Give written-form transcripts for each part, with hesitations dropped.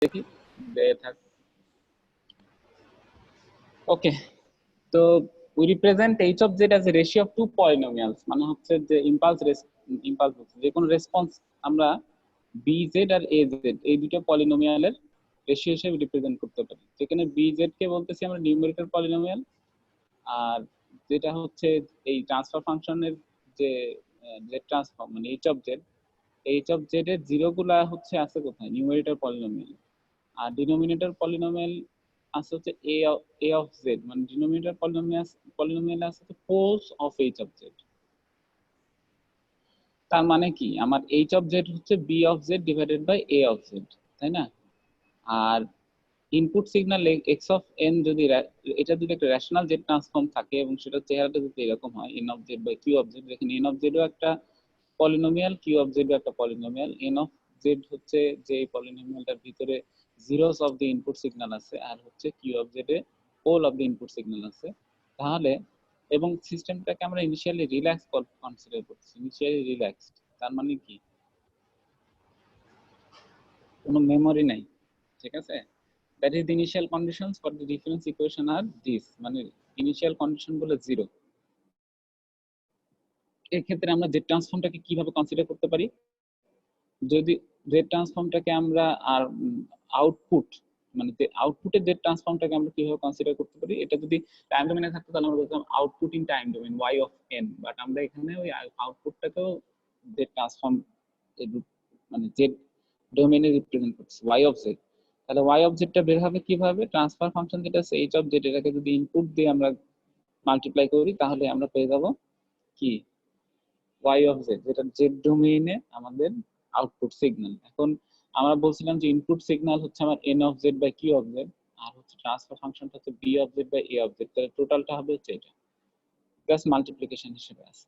দেখি দেয়া থাক। ওকে, তো we represent h of z as a ratio of two polynomials, মানে হচ্ছে যে ইম্পালস যে কোনো রেসপন্স আমরা bz আর az এই দুটো পলিনোমিয়ালের রেশিও হিসেবে রিপ্রেজেন্ট করতে পারি, যেখানে bz কে বলতেছি আমরা নিউমেরিক্যাল পলিনোমিয়াল, আর যেটা হচ্ছে এই ট্রান্সফার ফাংশনের যে জেড ট্রান্সফর্ম মানে এইচ অফ জেড এর জিরো গুলা হচ্ছে আছে কোথায়, নিউমেরিটার পলিনোমিয়াল, আর ডিনোমিনেটর পলিনোমিয়াল আছে হচ্ছে এ অফ জেড, মানে ডিনোমিনেটর পলিনোমিয়াল আছে হচ্ছে poles of H of Z. তার মানে কি, আমার এইচ অফ জেড হচ্ছে B of Z divided by A of Z, তাই না? আর input signal X of N যদি এটা যদি একটা রেশনাল জেড ট্রান্সফর্ম থাকে এবং সেটা চেহারাটা যদি এরকম হয় n of Z by Q of z, যেখানে এন অফ জেডও একটা পলিনোমিয়াল, কিউ অফ জেডও একটা পলিনোমিয়াল, এন অফ জেড হচ্ছে যে পলিনোমিয়ালটার ভিতরে zeros of the input signal আছে, আর হচ্ছে কিউ অফ জেড এ pole of the input signal আছে, তাহলে এবং সিস্টেমটাকে আমরা ইনিশিয়ালি রিল্যাক্স কনসিডার করছি, ইনিশিয়ালি রিল্যাক্সড, তার মানে কি কোনো মেমোরি নাই, ঠিক আছে? that is the initial conditions for the difference equation are this, মানে ইনিশিয়াল কন্ডিশন গুলো জিরো। এই ক্ষেত্রে আমরা জেড ট্রান্সফর্মটাকে কিভাবে কনসিডার করতে পারি, যদি জেড ট্রান্সফর্মটাকে আমরা আর আউটপুট মানে আউটপুটের জেড ট্রান্সফর্মটাকে আমরা কিভাবে কনসিডার করতে পারি, এটা যদি টাইম ডোমেনে থাকতো তাহলে আমরা বলতাম output in time domain y of n, but আমরা এখানে ওই আউটপুটটাকেও জেড ট্রান্সফর্ম মানে জেড ডোমেনে রিপ্রেজেন্ট করছি y অফ z। তাহলে y অফ জেডটা বের হবে কিভাবে, ট্রান্সফার ফাংশন যেটা আছে h অফ জেড, এটাকে যদি ইনপুট দিয়ে আমরা মাল্টিপ্লাই করি তাহলে আমরা পেয়ে যাব কি y অফ জেড, যেটা জেড ডোমেইনে আমাদের আউটপুট সিগন্যাল। এখন আমরা বলছিলাম যে ইনপুট সিগন্যাল হচ্ছে আমার n of Z by Q of Z, আর হচ্ছে ট্রান্সফার ফাংশনটা হচ্ছে b of Z by a of Z, তাহলে টোটালটা হবে হচ্ছে এটা প্লাস মাল্টিপ্লিকেশন হিসেবে আছে।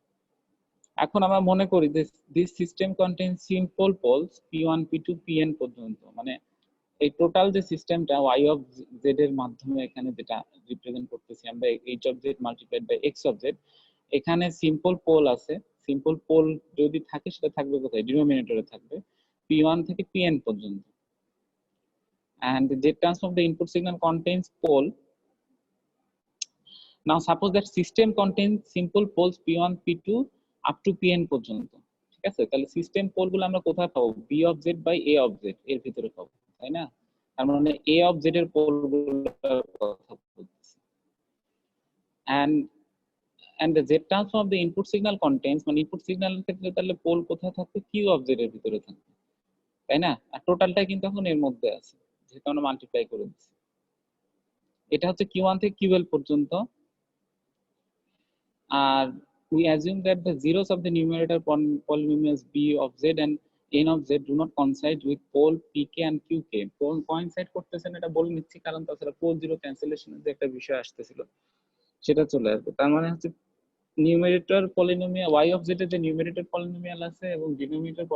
এখন আমরা মনে করি যে this system contains simple poles p1 p2 pn পর্যন্ত, মানে এই টোটাল যে সিস্টেমটা y অফ জেড এর মাধ্যমে এখানে যেটা রিপ্রেজেন্ট করতেছি আমরা h of z multiplied by x of z, এখানে সিম্পল পোল আছে, সিম্পল পোল যদি থাকে সেটা থাকবে কোথায়, ডিনোমিনেটরে থাকবে p1 থেকে pn পর্যন্ত, and the z transform of the input signal contains pole. Now suppose that system contains simple poles p1 p2 up to pn পর্যন্ত, ঠিক আছে? তাহলে সিস্টেম পোলগুলো আমরা কোথায় পাবো, b of Z by a of Z এর ভিতরে পাবো, তাই না? তার মানে a অফ জেড এর পোলগুলোর কথা বলতেছি। and the z transform of the input signal contains, মানে ইনপুট সিগন্যালের ক্ষেত্রে তাহলে পোল কোথায় থাকবে, q অফ জেড এর ভিতরে থাকবে, তাই না? আর টোটালটা কিন্তু এখন এর মধ্যে আছে যেহেতু আমরা মাল্টিপ্লাই করে দিচ্ছি। এটা হচ্ছে q1 থেকে ql পর্যন্ত, আর we assume that the zeros of the numerator polynomials b of z and n of z do not coincide with pole pk and qk। coincide করতেছে না এটা বলে নিচ্ছি কারণ তাছাড়া পোল জিরো ক্যান্সেলেশনের যে একটা বিষয় আসতেছিল সেটা চলে আসবে। তার মানে হচ্ছে numerator polynomial y of z এর যে নিউমেরেটর পলিনোমিয়াল আছে এবং ডিনোমিনেটর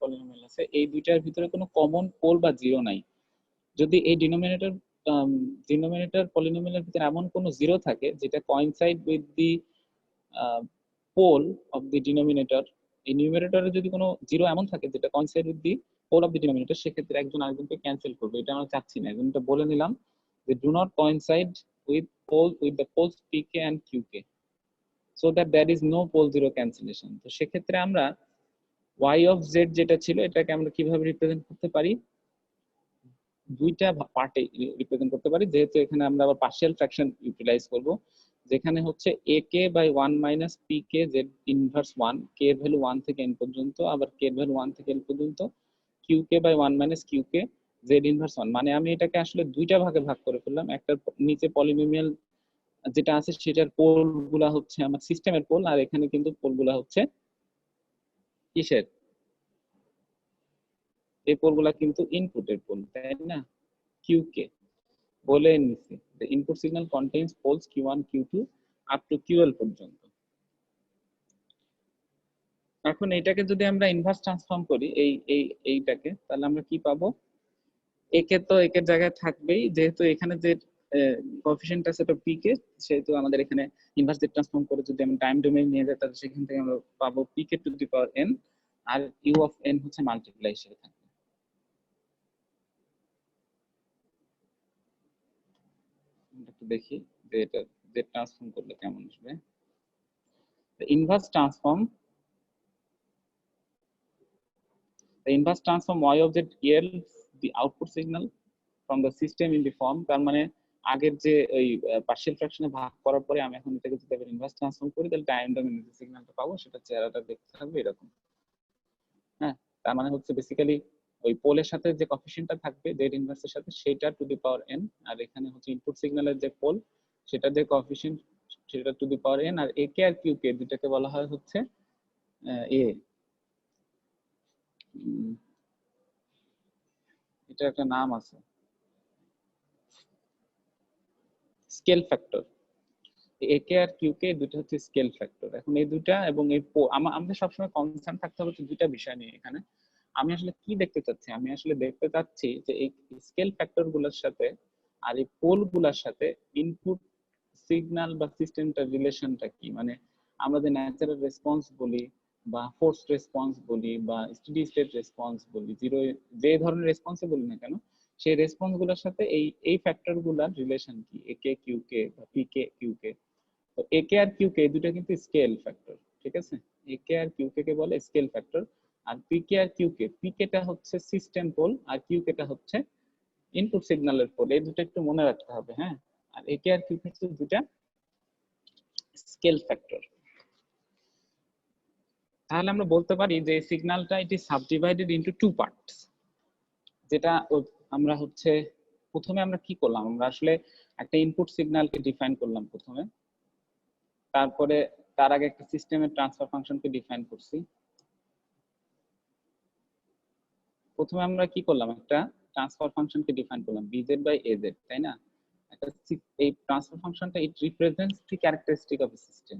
পলিনোমিয়াল আছে, এই দুইটার ভিতরে কোনো কমন পোল বা জিরো নাই। যদি এই ডিনোমিনেটর পলিনোমিয়ালের ভিতরে এমন কোনো জিরো থাকে যেটা coincide with the pole of the denominator, এই নিউমেরেটরে যদি কোনো জিরো এমন থাকে যেটা coincide with the pole of the denominator, সেক্ষেত্রে একজন আরেকজনকে ক্যান্সেল করবে, এটা আমরা চাচ্ছি না। এটা বলে নিলাম যে do not coincide with the poles pk and qk so that there is no pole zero cancellation। তো সেক্ষেত্রে আমরা y of z যেটা ছিল এটাকে আমরা কিভাবে রিপ্রেজেন্ট করতে পারি, দুইটা পার্টে রিপ্রেজেন্ট করতে পারি, যেহেতু এখানে আমরা আবার পার্শিয়াল ফ্র্যাকশন ইউটিলাইজ করব, যেখানে হচ্ছে ak by 1 minus pk z inverse 1, k এর ভ্যালু 1 থেকে n পর্যন্ত, আবার k এর ভ্যালু 1 থেকে n পর্যন্ত, qk by 1 minus qk z inverse 1। মানে আমি এটাকে আসলে দুইটা ভাগে ভাগ করে ফেললাম, একটা নিচে পলিনোমিয়াল যেটা আছে সেটার পোল গুলা হচ্ছে আমার সিস্টেমের পোল, আর এখানে কিন্তু পোল গুলা হচ্ছে কিসের, এই পোল গুলা কিন্তু ইনপুটের পোল, তাই না? qk বলে নিছি the input signal contains poles q1 q2 up to ql পর্যন্ত। এখন এইটাকে যদি আমরা ইনভার্স ট্রান্সফর্ম করি এইটাকে, তাহলে আমরা কি পাবো, একে তো একের জায়গায় থাকবেই, যেহেতু এখানে যে কোএফিশিয়েন্ট আছে এটা পিকে, সেহেতু আমাদের এখানে ইনভার্স ট্রান্সফর্ম করে যদি আমরা টাইম ডোমেইন নিয়ে যাই তাহলে সেখান থেকে আমরা পাবো P K to the power n, আর ইউ অফ n হচ্ছে মাল্টিপ্লাই হিসেবে থাকবে। একটু দেখি যে এটা জেড ট্রান্সফর্ম করলে কেমন আসবে। The inverse transform y of z yields the output signal from the system in the form, তার মানে আগের যে ওই পার্শিয়াল ফ্র্যাকশনে ভাগ করার পরে আমি এখন এটাকে যদি আবার ইনভার্স ট্রান্সফর্ম করি তাহলে টাইম ডোমেইনে যে সিগন্যালটা পাবো সেটা চেহারাটা দেখতে থাকবে এরকম। হ্যাঁ, তার মানে হচ্ছে বেসিক্যালি ওই পোলের সাথে যে কোএফিসিয়েন্টটা থাকবে জেড ইনভার্সের সাথে সেটা টু দি পাওয়ার n, আর এখানে হচ্ছে ইনপুট সিগন্যালের যে পোল সেটা যে কোএফিসিয়েন্ট সেটা টু দি পাওয়ার n, আর একে আর কিউ কে দুটাকে বলা হয় হচ্ছে এ, এটা একটা নাম আছে স্কেল ফ্যাক্টর। একে আর কিউ কে দুটো হচ্ছে স্কেল ফ্যাক্টর। এখন এই দুটা এবং এই আমাদের সবসময় কনসার্ন থাকতে হবে দুইটা বিষয় নিয়ে। এখানে আমি আসলে কি দেখতে চাচ্ছি, আমি আসলে দেখতে চাচ্ছি যে এই স্কেল ফ্যাক্টর গুলোর সাথে আর এই পোল গুলোর সাথে ইনপুট সিগন্যাল বা সিস্টেমটার রিলেশনটা কি। মানে আমরা যে ন্যাচারাল রেসপন্স বলি বা ফোর্স রেসপন্স বলি বা স্টেডি স্টেট রেসপন্স বলি, জিরো যে ধরনের রেসপন্সে বলি না কেন, সেই রেসপন্স গুলোর সাথে এই ফ্যাক্টর গুলার রিলেশন কি, একে কিউ কে বা পিকে কিউ কে। তো একে আর কিউ কে দুটো কিন্তু স্কেল ফ্যাক্টর, ঠিক আছে। একে আর কিউ কে বলে স্কেল ফ্যাক্টর, আর পিকে আর কিউ কে, পিকেটা হচ্ছে সিস্টেম পোল আর কিউ কেটা হচ্ছে ইনপুট সিগন্যালের পোল। এই দুটো একটু মনে রাখতে হবে, হ্যাঁ। আর একে আর কিউ কে হচ্ছে দুটা স্কেল ফ্যাক্টর। তাহলে আমরা বলতে পারি যে সিগন্যালটা it is subdivided into two parts. যেটা আমরা হচ্ছে প্রথমে আমরা কি করলাম, আমরা আসলে একটা ইনপুট সিগন্যালকে ডিফাইন করলাম প্রথমে, তারপরে তার আগে একটা সিস্টেমের ট্রান্সফার ফাংশনকে ডিফাইন করছি। প্রথমে আমরা কি করলাম, একটা ট্রান্সফার ফাংশনকে ডিফাইন করলাম bz বাই az, তাই না। একটা এই ট্রান্সফার ফাংশনটা it represents the characteristic of a system,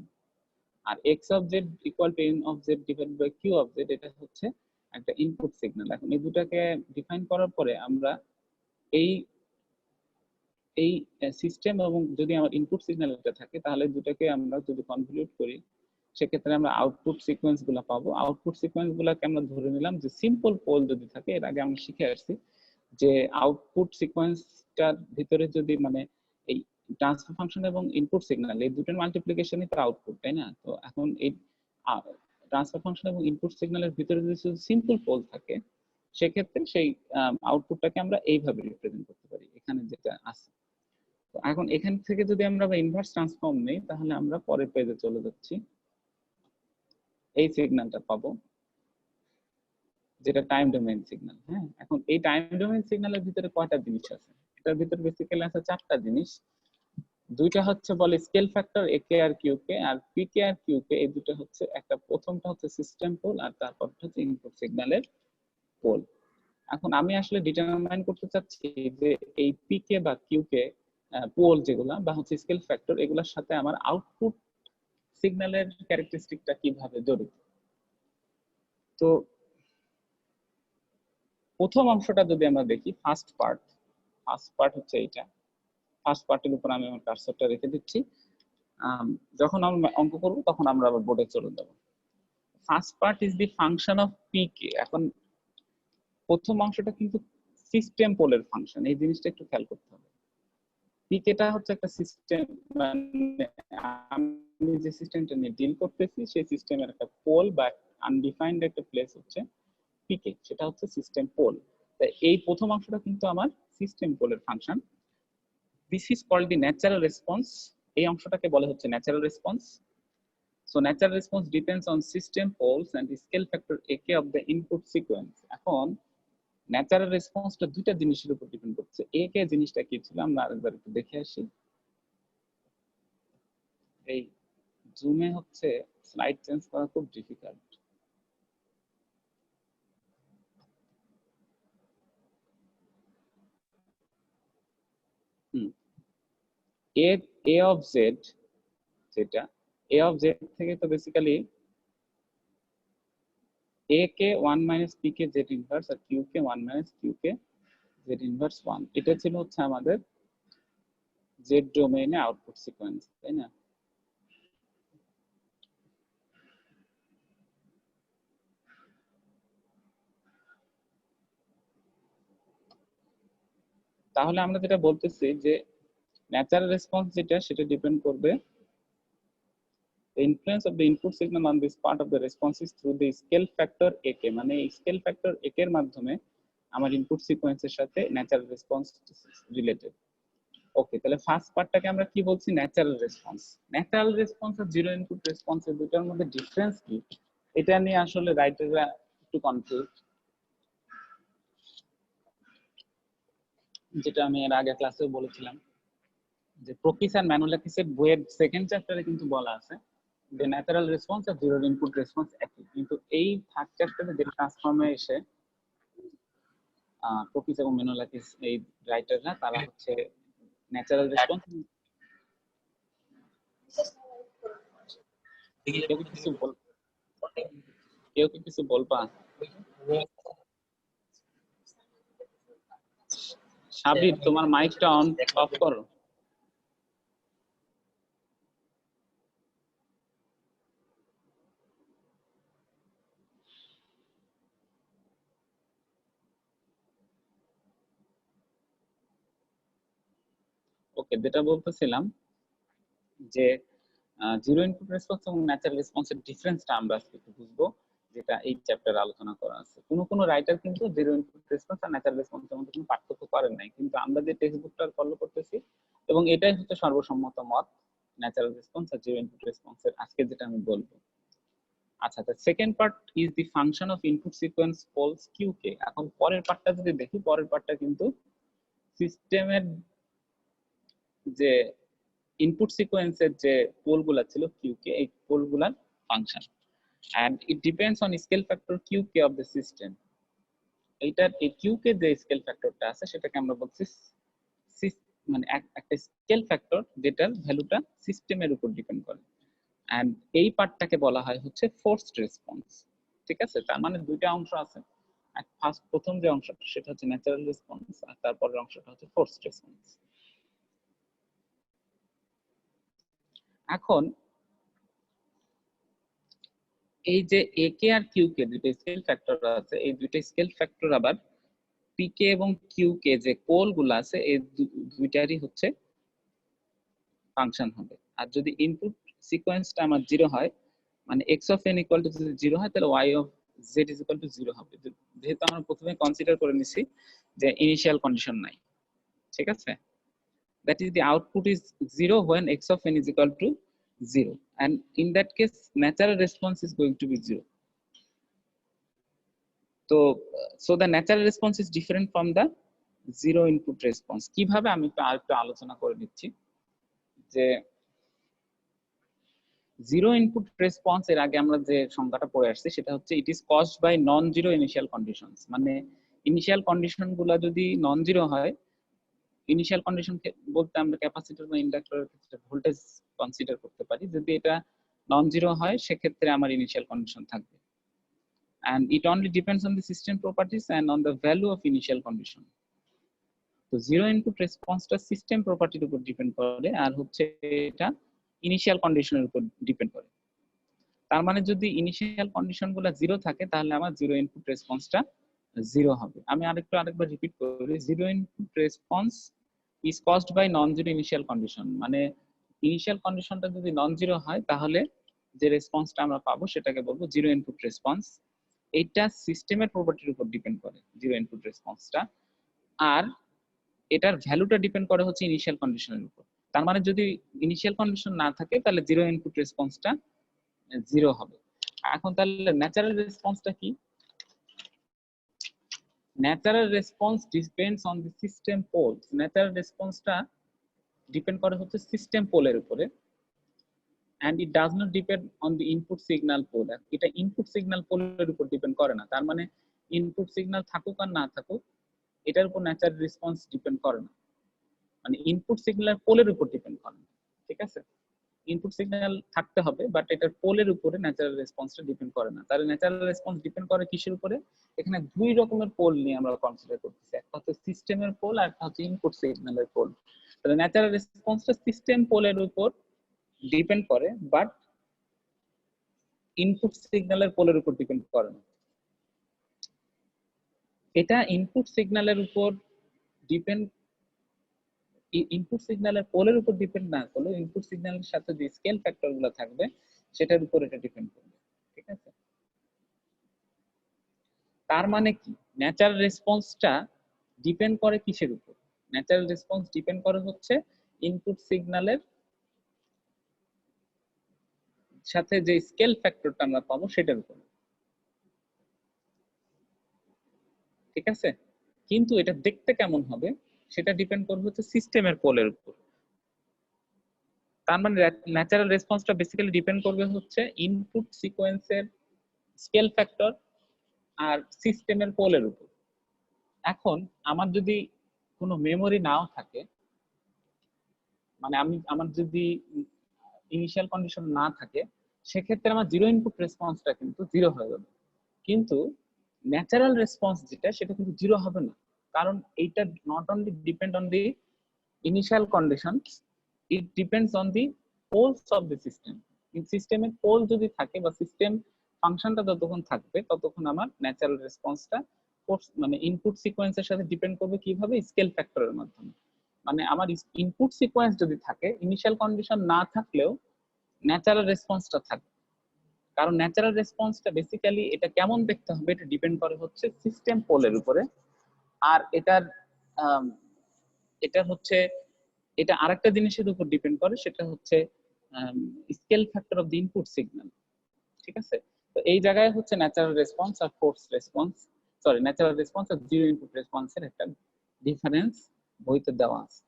আর x of z equal to n of z divided by q of z এটা হচ্ছে একটা ইনপুট সিগন্যাল। এখন এই দুটাকে ডিফাইন করার পরে আমরা এই এই সিস্টেম এবং যদি আমার ইনপুট সিগন্যাল এটা থাকে তাহলে দুটাকে আমরা যদি কনভলিউট করি সেক্ষেত্রে আমরা আউটপুট সিকোয়েন্স গুলা পাবো। আউটপুট সিকোয়েন্স গুলাকে আমরা ধরে নিলাম যে সিম্পল পোল যদি থাকে, এর আগে আমরা শিখে আসছি যে আউটপুট সিকোয়েন্সটার ভিতরে যদি মানে এই ট্রান্সফার ফাংশন এবং ইনপুট সিগন্যাল এই দুটোর মাল্টিপ্লিকেশনই তো আউটপুট, তাই না। তো এখন এই ট্রান্সফার ফাংশন এবং ইনপুট সিগন্যালের ভিতরে যদি সিম্পল পোল থাকে সেক্ষেত্রে সেই আউটপুটটাকে আমরা এইভাবে রিপ্রেজেন্ট করতে পারি এখানে যেটা আছে। তো এখন এখান থেকে যদি আমরা ইনভার্স ট্রান্সফর্ম নেই তাহলে আমরা পরের পেজে চলে যাচ্ছি, এই সিগন্যালটা পাবো যেটা টাইম ডোমেইন সিগন্যাল। হ্যাঁ, এখন এই টাইম ডোমেইন সিগন্যালের ভিতরে কয়টা জিনিস আছে, এটার ভিতরে বেসিক্যালি আছে চারটা জিনিস। দুইটা হচ্ছে বলে স্কেল ফ্যাক্টর একে আর কিউ কে, আর পিকে আর কিউ কে এই দুটো হচ্ছে একটা, প্রথমটা হচ্ছে সিস্টেম পোল আর তারপরটা হচ্ছে ইনপুট সিগন্যালের পোল। এখন আমি আসলে ডিটারমাইন করতে চাচ্ছি যে এই পিকে বা কিউ কে পোল যেগুলা বা হচ্ছে স্কেল ফ্যাক্টর এগুলোর সাথে আমার আউটপুট সিগন্যালের ক্যারেক্টারিস্টিকটা কিভাবে জড়িত। তো প্রথম অংশটা যদি আমরা দেখি, ফার্স্ট পার্ট হচ্ছে এইটা। ফার্স্ট পার্টের উপর আমি আমার কার্সরটা রেখে দিচ্ছি, যখন আমরা অঙ্ক করব তখন আমরা আবার বোর্ডে চলে যাব। First part is the function of P. K প্রথম অংশটা কিন্তু সিস্টেম পোলের ফাংশন, এই জিনিসটা একটু খেয়াল করতে হবে। পিকেটা হচ্ছে একটা সিস্টেম, মানে আমি যে সিস্টেমটা নিয়ে ডিল করতেছি সেই সিস্টেমের একটা পোল বা আনডিফাইন্ড একটা প্লেস হচ্ছে পিকে, সেটা হচ্ছে সিস্টেম পোল। তাই এই প্রথম অংশটা কিন্তু আমার সিস্টেম পোলের function. This is called the natural response. এই অংশটাকে বলে হচ্ছে natural response. So natural response depends on system poles and scale factor a k of the input sequence. এখন ন্যাচারাল রেসপন্সটা দুইটা জিনিসের উপর ডিপেন্ড করছে। একে জিনিসটা কি ছিল আমরা আরেকবার একটু দেখে আসি। এই জুমে হচ্ছে স্লাইড চেঞ্জ করা খুব difficult. A A of Z, যেটা এ অফ জেড থেকে তো basically A K 1 minus P K Z inverse আর Q K 1 minus Q K Z inverse 1, এটা ছিল হচ্ছে আমাদের জেড ডোমেইনে আউটপুট সিকোয়েন্স, তাই না। তাহলে আমরা যেটা বলতেছি যে ন্যাচারাল রেসপন্স যেটা সেটা ডিপেন্ড করবে the influence of the input signal on this part of the response is through the scale factor ak, মানে স্কেল ফ্যাক্টর ak এর মাধ্যমে আমার ইনপুট সিকোয়েন্সের সাথে ন্যাচারাল রেসপন্স রিলেটেড। ওকে, তাহলে ফার্স্ট পার্টটাকে আমরা কি বলছি? Natural response. ন্যাচারাল রেসপন্স আর জিরো ইনপুট রেসপন্স এর দুটার মধ্যে ডিফারেন্স কি, এটা নিয়ে আসলে রাইটাররা একটু কনফিউজ। যেটা আমি এর আগে ক্লাসেও বলেছিলাম যে প্রকিস আর ম্যানুলাকিসের বইয়ের সেকেন্ড চ্যাপ্টারে কিন্তু বলা আছে যে ন্যাচারাল রেসপন্স আর জিরো ইনপুট রেসপন্স একই, কিন্তু এই থার্ড চ্যাপ্টারে যে ট্রান্সফর্মে এসে প্রকিস এবং ম্যানুলাকিস এই রাইটাররা তারা হচ্ছে ন্যাচারাল রেসপন্স। কেউ কি কিছু বলবা? সাবির, তোমার মাইকটা অন অফ করো। ওকে, যেটা বলতেছিলাম যে জিরো ইনপুট রেসপন্স এবং ন্যাচারাল রেসপন্সের ডিফারেন্সটা আমরা আজকে একটু বুঝবো, যেটা এই চ্যাপ্টারে আলোচনা করা আছে। কোনো রাইটার কিন্তু জিরো ইনপুট রেসপন্স আর ন্যাচারাল রেসপন্সের মধ্যে কোনো পার্থক্য করেন নাই, কিন্তু আমরা যে টেক্সট বুকটা ফলো করতেছি এবং এটাই হচ্ছে সর্বসম্মত মত ন্যাচারাল রেসপন্স আর জিরো ইনপুট রেসপন্সের আজকে যেটা আমি বলবো। আচ্ছা, the second part is the function of input sequence poles qk। এখন পরের পার্টটা যদি দেখি, পরের পার্টটা কিন্তু সিস্টেমের যে ইনপুট সিকোয়েন্সের যে পোলগুলা ছিল qk, এই পোলগুলার function, and it depends on scale factor qk of the system। এইটার এই qk যে স্কেল ফ্যাক্টরটা আছে সেটাকে আমরা বলছি মানে একটা স্কেল ফ্যাক্টর যেটার ভ্যালুটা সিস্টেমের উপর ডিপেন্ড করে, এন্ড এই পার্টটাকে বলা হয় হচ্ছে ফোর্সড রেসপন্স। ঠিক আছে, তার মানে দুইটা অংশ আছে। প্রথম যে অংশটা সেটা হচ্ছে ন্যাচারাল রেসপন্স, আর তারপরের অংশটা হচ্ছে ফোর্সড রেসপন্স। এখন এই যে একে আর কিউকে দুটো স্কেল ফ্যাক্টর আছে, এই দুইটা স্কেল ফ্যাক্টর আবার পিকে এবং কিউকে যে পোলগুলো আছে এই দুইটারই হচ্ছে ফাংশন হবে। আর যদি ইনপুট সিকোয়েন্সটা আমার জিরো হয়, মানে x of n equal to যদি জিরো হয়, তাহলে y of z is equal to zero হবে। যেহেতু আমরা প্রথমে কনসিডার করে নিছি যে ইনিশিয়াল কন্ডিশন নাই, ঠিক আছে, that is the output is 0 when x of n is equal to 0, and in that case natural response is going to be 0. So the natural response is different from the zero input response। কিভাবে আমি একটু আলোচনা করে দিচ্ছি যে zero input response এর আগে আমরা যে সংজ্ঞাটা পড়ে আসছি সেটা হচ্ছে it is caused by non zero initial conditions. মানে ইনিশিয়াল কন্ডিশন গুলা যদি নন জিরো হয়, ইনিশিয়াল কন্ডিশন বলতে আমরা ক্যাপাসিটর বা ইন্ডাক্টরের ক্ষেত্রে ভোল্টেজ কনসিডার করতে পারি। যদি এটা নন জিরো হয় সেক্ষেত্রে আমার ইনিশিয়াল কন্ডিশন থাকবে, and it only depends on the system properties and on the value of initial condition। তো জিরো ইনপুট রেসপন্সটা সিস্টেম প্রপার্টির উপর ডিপেন্ড করে, আর হচ্ছে এটা ইনিশিয়াল কন্ডিশনের উপর ডিপেন্ড করে। তার মানে যদি ইনিশিয়াল কন্ডিশন গুলো জিরো থাকে তাহলে আমার জিরো ইনপুট রেসপন্সটা জিরো হবে। আমি আরেকবার রিপিট করি, zero input response is caused by non zero initial condition. মানে ইনিশিয়াল কন্ডিশনটা যদি নন জিরো হয় তাহলে যে রেসপন্সটা আমরা পাবো সেটাকে বলবো জিরো ইনপুট রেসপন্স। এটা সিস্টেমের প্রপার্টির উপর ডিপেন্ড করে জিরো ইনপুট রেসপন্সটা, আর এটার ভ্যালুটা ডিপেন্ড করে হচ্ছে ইনিশিয়াল কন্ডিশনের উপর। তার মানে যদি ইনিশিয়াল কন্ডিশন না থাকে তাহলে জিরো ইনপুট রেসপন্সটা জিরো হবে। এখন তাহলে ন্যাচারাল রেসপন্সটা কি? Natural response depends on the system poles. Natural রেসপন্সটা ডিপেন্ড করে হচ্ছে সিস্টেম পোলের উপরে, and it does not depend on the input signal pole। এটা ইনপুট সিগন্যাল পোলের উপর ডিপেন্ড করে না। তার মানে ইনপুট সিগন্যাল থাকুক আর না থাকুক এটার উপর ন্যাচারাল রেসপন্স ডিপেন্ড করে না, মানে ইনপুট সিগন্যাল পোলের উপর ডিপেন্ড করে না। ঠিক আছে, ইনপুট সিগন্যাল থাকতে হবে বাট এটার পোলের উপরে ন্যাচারাল রেসপন্সটা ডিপেন্ড করে না। তাহলে ন্যাচারাল রেসপন্স ডিপেন্ড করে কিসের উপরে? এখানে দুই রকমের পোল নিয়ে আমরা কনসিডার করতেছি, একটা হচ্ছে সিস্টেমের পোল আর একটা হচ্ছে ইনপুট সিগন্যালের পোল। তাহলে ন্যাচারাল রেসপন্সটা সিস্টেম পোলের উপর ডিপেন্ড করে বাট ইনপুট সিগন্যালের পোলের উপর ডিপেন্ড করে না। এটা ইনপুট সিগন্যালের উপর ডিপেন্ড ইনপুট সিগন্যালের পোলের উপর ডিপেন্ড না করলেও ইনপুট সিগন্যালের সাথে যে স্কেল ফ্যাক্টর গুলো থাকবে সেটার উপর এটা ডিপেন্ড করবে। ঠিক আছে, তার মানে কি ন্যাচারাল রেসপন্সটা ডিপেন্ড করে কিসের উপর? ন্যাচারাল রেসপন্স ডিপেন্ড করে হচ্ছে ইনপুট সিগন্যালের সাথে যে স্কেল ফ্যাক্টরটা আমরা পাবো সেটার উপর। ঠিক আছে, কিন্তু এটা দেখতে কেমন হবে সেটা ডিপেন্ড করবে হচ্ছে সিস্টেমের পোলের উপর। তার মানে ন্যাচারাল রেসপন্সটা বেসিক্যালি ডিপেন্ড করবে হচ্ছে ইনপুট সিকোয়েন্সের স্কেল ফ্যাক্টর আর সিস্টেমের পোলের উপর। এখন আমার যদি কোনো মেমোরি নাও থাকে, মানে আমার যদি ইনিশিয়াল কন্ডিশন না থাকে, সেক্ষেত্রে আমার জিরো ইনপুট রেসপন্সটা কিন্তু জিরো হয়ে যাবে। কিন্তু ন্যাচারাল রেসপন্স যেটা সেটা কিন্তু জিরো হবে না, কারণ এইটা not only depend on the initial conditions, it depends on the poles of the system. সিস্টেমের পোল যদি থাকে বা সিস্টেম ফাংশনটা যতক্ষণ থাকবে ততক্ষণ আমার ন্যাচারাল রেসপন্সটা মানে ইনপুট সিকোয়েন্সের সাথে ডিপেন্ড করবে কিভাবে? স্কেল ফ্যাক্টরের মাধ্যমে। মানে আমার ইনপুট সিকোয়েন্স যদি থাকে, ইনিশিয়াল কন্ডিশন না থাকলেও ন্যাচারাল রেসপন্সটা থাকবে। কারণ ন্যাচারাল রেসপন্সটা বেসিক্যালি এটা কেমন দেখতে হবে এটা ডিপেন্ড করে হচ্ছে সিস্টেম পোলের উপরে। আর এটা হচ্ছে এটা আরেকটা জিনিসের উপর ডিপেন্ড করে, সেটা হচ্ছে scale factor of the input signal. ঠিক আছে, তো এই জায়গায় হচ্ছে ন্যাচারাল রেসপন্স আর force response, sorry natural response আর জিরো ইনপুট রেসপন্সের একটা ডিফারেন্স বইতে দেওয়া আছে।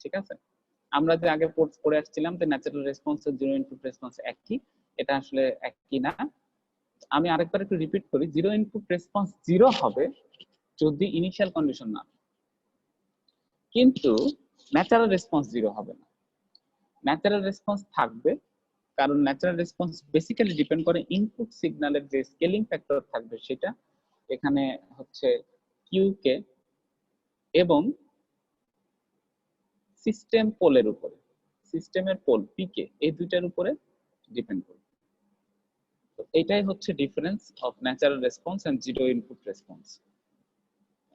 ঠিক আছে, আমরা যে আগে পড়ে আসছিলাম যে ন্যাচারাল রেসপন্স আর জিরো ইনপুট রেসপন্স একই, এটা আসলে একই না। আমি আরেকবার একটু রিপিট করি, জিরো ইনপুট রেসপন্স জিরো হবে যদি ইনিশিয়াল কন্ডিশন না, কিন্তু ন্যাচারাল রেসপন্স জিরো হবে না। ন্যাচারাল রেসপন্স থাকবে, কারণ ন্যাচারাল রেসপন্স বেসিক্যালি ডিপেন্ড করে ইনপুট সিগন্যালের যে স্কেলিং ফ্যাক্টর থাকবে সেটা, এখানে হচ্ছে কিউ কে, এবং সিস্টেম পোলের উপরে, সিস্টেমের পোল পি কে, এই দুইটার উপরে ডিপেন্ড করবে। তো এটাই হচ্ছে difference of natural response and zero input response.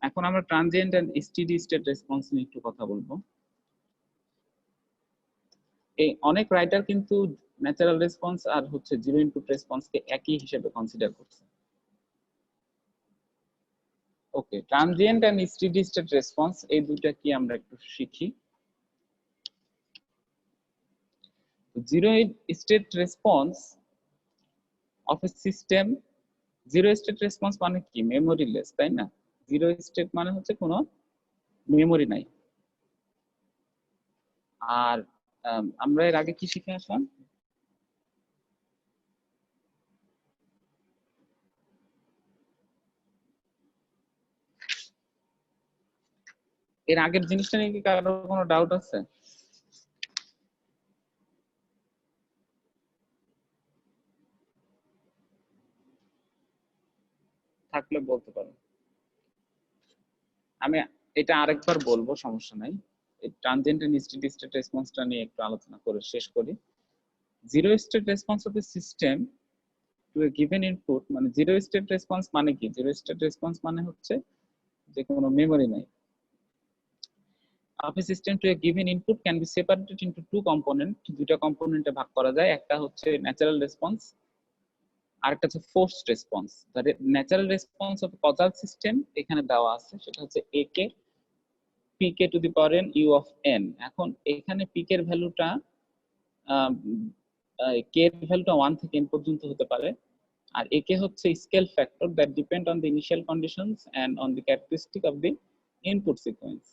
এখন আমরা transient and steady state response নিয়ে একটু কথা বলবো। এই অনেক রাইটার কিন্তু ন্যাচারাল রেসপন্স আর হচ্ছে জিরো ইনপুট রেসপন্সকে একই হিসেবে কনসিডার করছে। Okay, transient and steady state response এই দুইটা কি আমরা একটু শিখি। Zero state response of a system, zero state response মানে কি? মেমোরিলেস, তাই না? জিরো স্টেট মানে হচ্ছে কোনো মেমোরি নাই। আর আমরা এর আগে কি শিখে আসলাম? এর আগের জিনিসটা নিয়ে কি কারো কোনো ডাউট আছে? থাকলে বলতে পারো। আমি এটা আরেকবার বলবো, সমস্যা নাই। এই ট্রানজিয়েন্ট এন্ড স্টেডি স্টেট রেসপন্সটা নিয়ে একটু আলোচনা করে শেষ করি। Zero state response of the system to a given input, মানে জিরো স্টেট রেসপন্স মানে কি? জিরো স্টেট রেসপন্স মানে হচ্ছে যে কোনো মেমোরি নাই। of a system to a given input can be separated into two component, দুইটা কম্পোনেন্টে ভাগ করা যায়, একটা হচ্ছে ন্যাচারাল রেসপন্স আর একটা হচ্ছে forced response. Natural response of causal system এখানে দেওয়া আছে, সেটা হচ্ছে ak pk two the power n u of n। এখন এখানে pk এর ভ্যালুটা k এর ভ্যালুটা 1 থেকে n পর্যন্ত হতে পারে, আর ak হচ্ছে scale factor that depend on the initial conditions and on the characteristic of the input sequence.